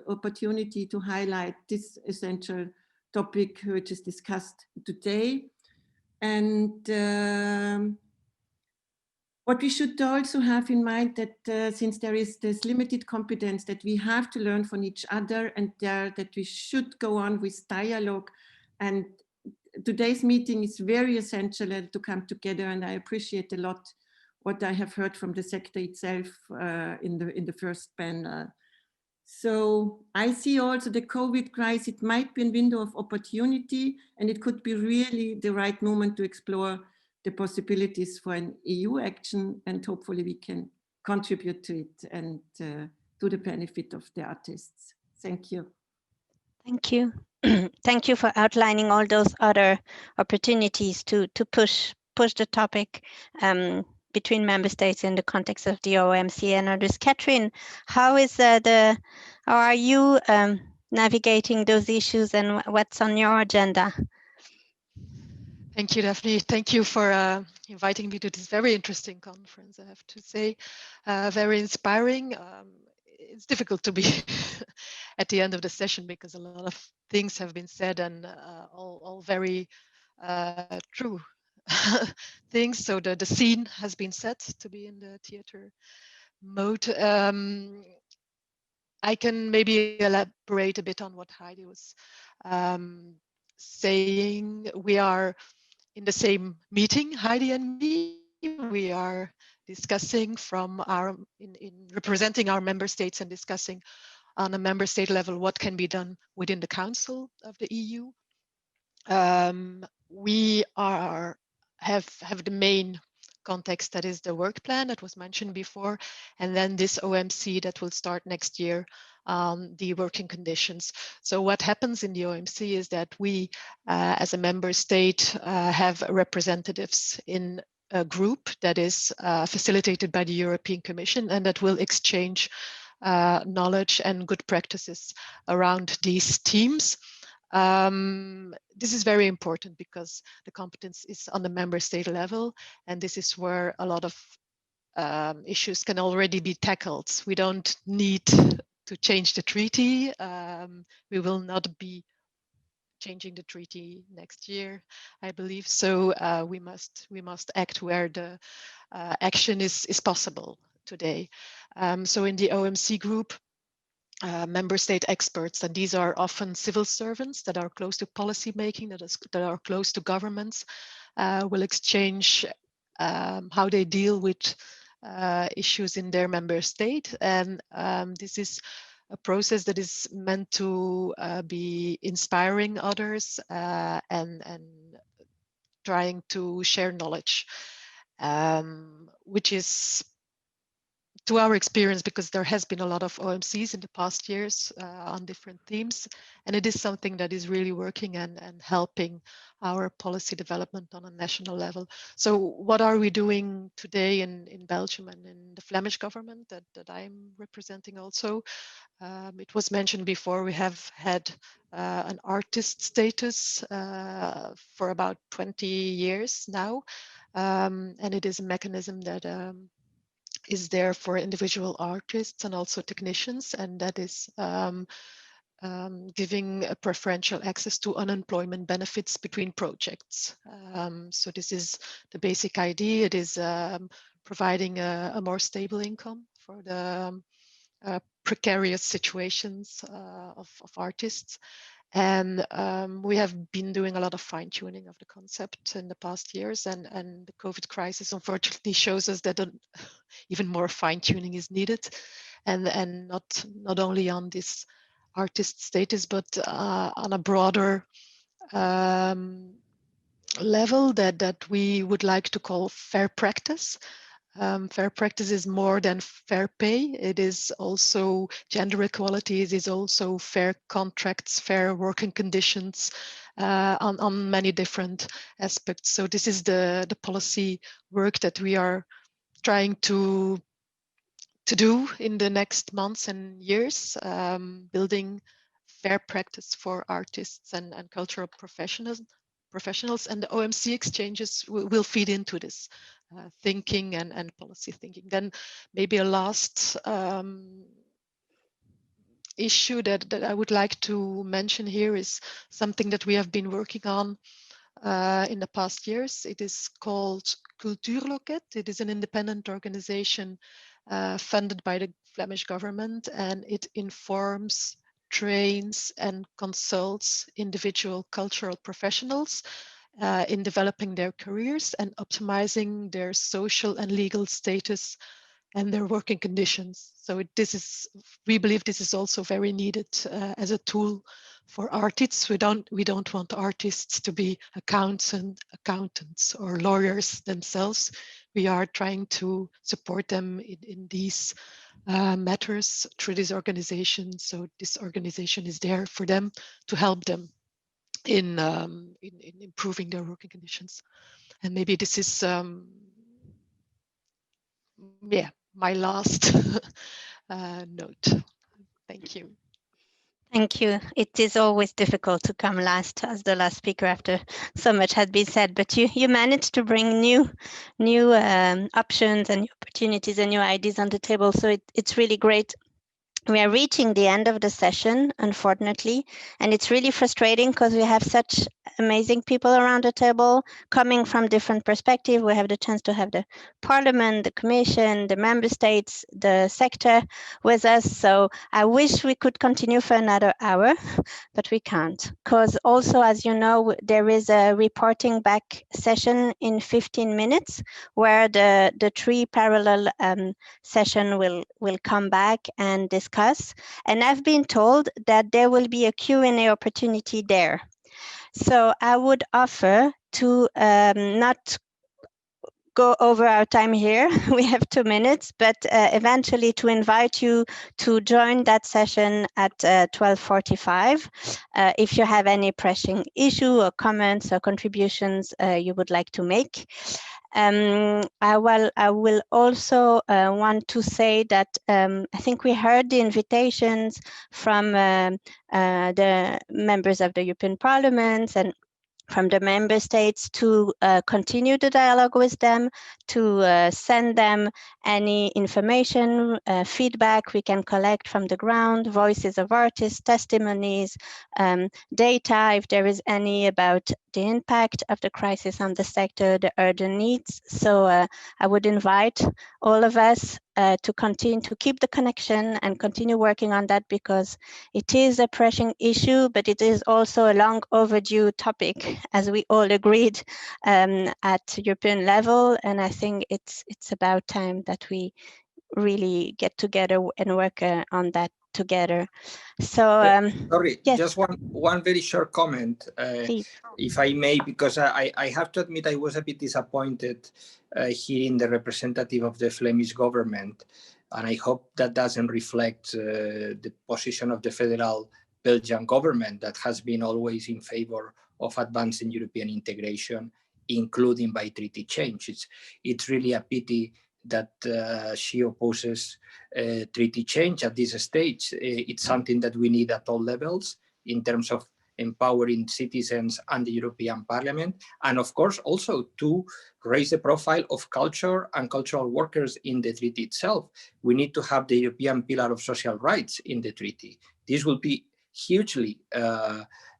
opportunity to highlight this essential topic which is discussed today. And what we should also have in mind that since there is this limited competence, that we have to learn from each other, and that we should go on with dialogue. And today's meeting is very essential to come together, and I appreciate a lot what I have heard from the sector itself in the first panel. So I see also the COVID crisis, it might be a window of opportunity, and it could be really the right moment to explore the possibilities for an EU action, and hopefully we can contribute to it and to the benefit of the artists. Thank you. Thank you. Thank you for outlining all those other opportunities to push the topic between member states in the context of the OMC and others. Catherine, how are you navigating those issues, and what's on your agenda? Thank you, Daphne. Thank you for inviting me to this very interesting conference, I have to say. Very inspiring. It's difficult to be at the end of the session because a lot of things have been said, and all very true things. So the scene has been set to be in the theater mode. I can maybe elaborate a bit on what Heidi was saying. We are in the same meeting, Heidi and me. We are discussing from in representing our member states and discussing on a member state level what can be done within the Council of the EU. We have the main context, that is the work plan that was mentioned before, and then this OMC that will start next year, the working conditions. So what happens in the OMC is that we, as a member state, have representatives in a group that is facilitated by the European Commission, and that will exchange knowledge and good practices around these themes. This is very important because the competence is on the member state level, and this is where a lot of issues can already be tackled. We don't need to change the treaty. We will not be changing the treaty next year, I believe. So we must act where the action is possible today. So in the OMC group, member state experts, and these are often civil servants that are close to policy making, that are close to governments, will exchange how they deal with issues in their member state. And this is a process that is meant to be inspiring others and trying to share knowledge, which is to our experience, because there has been a lot of OMCs in the past years on different themes, and it is something that is really working and helping our policy development on a national level. So what are we doing today in Belgium and in the Flemish government that I'm representing also? It was mentioned before, we have had an artist status for about 20 years now, and it is a mechanism that is there for individual artists and also technicians, and that is giving a preferential access to unemployment benefits between projects. So this is the basic idea. It is providing a more stable income for the precarious situations of artists. And we have been doing a lot of fine-tuning of the concept in the past years, and the COVID crisis unfortunately shows us that even more fine-tuning is needed, and not only on this artist status, but on a broader level that we would like to call fair practice. Fair practice is more than fair pay. It is also gender equality. It is also fair contracts, fair working conditions on many different aspects. So this is the policy work that we are trying to do in the next months and years, building fair practice for artists and cultural professionals, and the OMC exchanges will feed into this thinking and policy thinking. Then maybe a last issue that I would like to mention here is something that we have been working on in the past years. It is called Cultuurloket. It is an independent organization funded by the Flemish government, and it informs, trains and consults individual cultural professionals in developing their careers and optimizing their social and legal status and their working conditions. So we believe this is also very needed as a tool for artists. We don't want artists to be accountants or lawyers themselves. We are trying to support them in these matters through this organization. So this organization is there for them to help them in improving their working conditions. And maybe this is my last note. Thank you. Thank you. It is always difficult to come last as the last speaker after so much had been said, but you managed to bring new options and new opportunities and new ideas on the table. So it's really great. We are reaching the end of the session, unfortunately, and it's really frustrating because we have such amazing people around the table coming from different perspectives. We have the chance to have the Parliament, the Commission, the Member States, the sector with us. So I wish we could continue for another hour, but we can't. Because also, as you know, there is a reporting back session in 15 minutes where the three parallel session will come back and discuss. And I've been told that there will be a Q&A opportunity there. So I would offer to not go over our time here. We have 2 minutes, but eventually to invite you to join that session at 12:45. If you have any pressing issue or comments or contributions you would like to make. I will also want to say that I think we heard the invitations from the members of the European Parliament and from the member states to continue the dialogue with them, to send them any information, feedback we can collect from the ground, voices of artists, testimonies, data, if there is any about the impact of the crisis on the sector, the urgent needs. So I would invite all of us to continue to keep the connection and continue working on that, because it is a pressing issue, but it is also a long overdue topic, as we all agreed at European level. And I think it's about time that we really get together and work on that together. So sorry, yes. Just one very short comment, if I may, because I have to admit I was a bit disappointed hearing the representative of the Flemish government And I hope that doesn't reflect the position of the federal Belgian government that has been always in favor of advancing European integration, including by treaty change. It's really a pity that she opposes treaty change at this stage. It's something that we need at all levels in terms of empowering citizens and the European Parliament, and of course also to raise the profile of culture and cultural workers in the treaty itself. We need to have the European Pillar of Social Rights in the treaty. This will be hugely,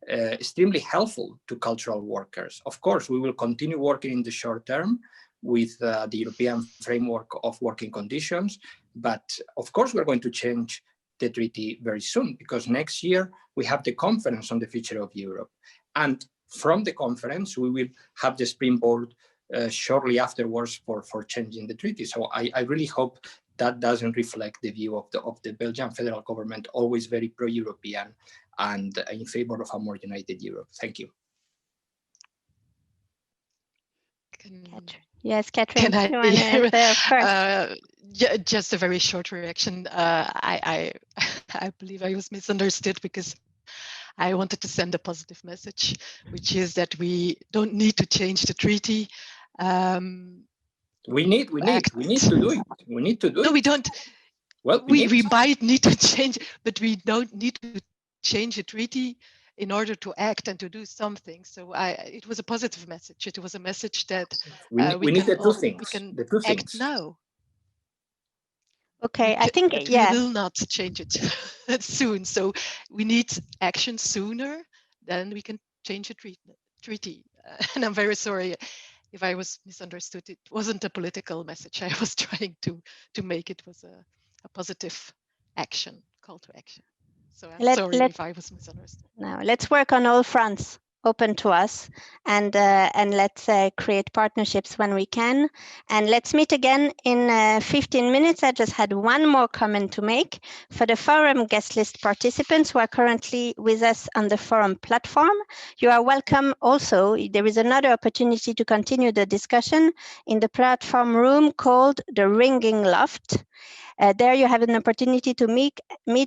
extremely helpful to cultural workers. Of course, we will continue working in the short term with the European framework of working conditions, but of course we're going to change the treaty very soon, because next year we have the conference on the future of Europe. And from the conference, we will have the springboard shortly afterwards for changing the treaty. So I really hope that doesn't reflect the view of the Belgian federal government, always very pro-European and in favor of a more united Europe. Thank you. Yes, Catherine, can you want to answer first? Just a very short reaction. I believe I was misunderstood because I wanted to send a positive message, which is that we don't need to change the treaty. We need to do it. We need to do it. No, we don't. Well, we might need to change, but we don't need to change the treaty in order to act and to do something. So it was a positive message. It was a message that we need the two things. We can the two act things. now. Okay, I think, yeah. We will not change it soon. So we need action sooner than we can change a treaty. And I'm very sorry if I was misunderstood. It wasn't a political message I was trying to make. It was a positive action, call to action. So I'm sorry if I was misunderstood. Now let's work on all fronts open to us, and let's create partnerships when we can. And let's meet again in 15 minutes. I just had one more comment to make. For the forum guest list participants who are currently with us on the forum platform, you are welcome also. There is another opportunity to continue the discussion in the platform room called the Ringing Loft. There you have an opportunity to meet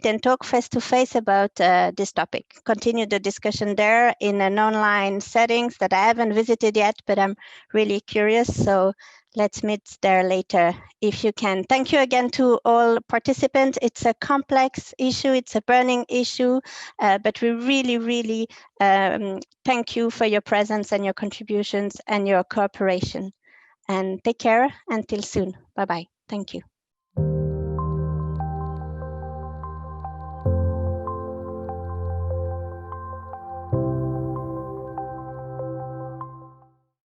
and talk face-to-face about this topic. Continue the discussion there in an online settings that I haven't visited yet, but I'm really curious. So let's meet there later if you can. Thank you again to all participants. It's a complex issue. It's a burning issue, but we really, really thank you for your presence and your contributions and your cooperation. And take care until soon. Bye-bye. Thank you.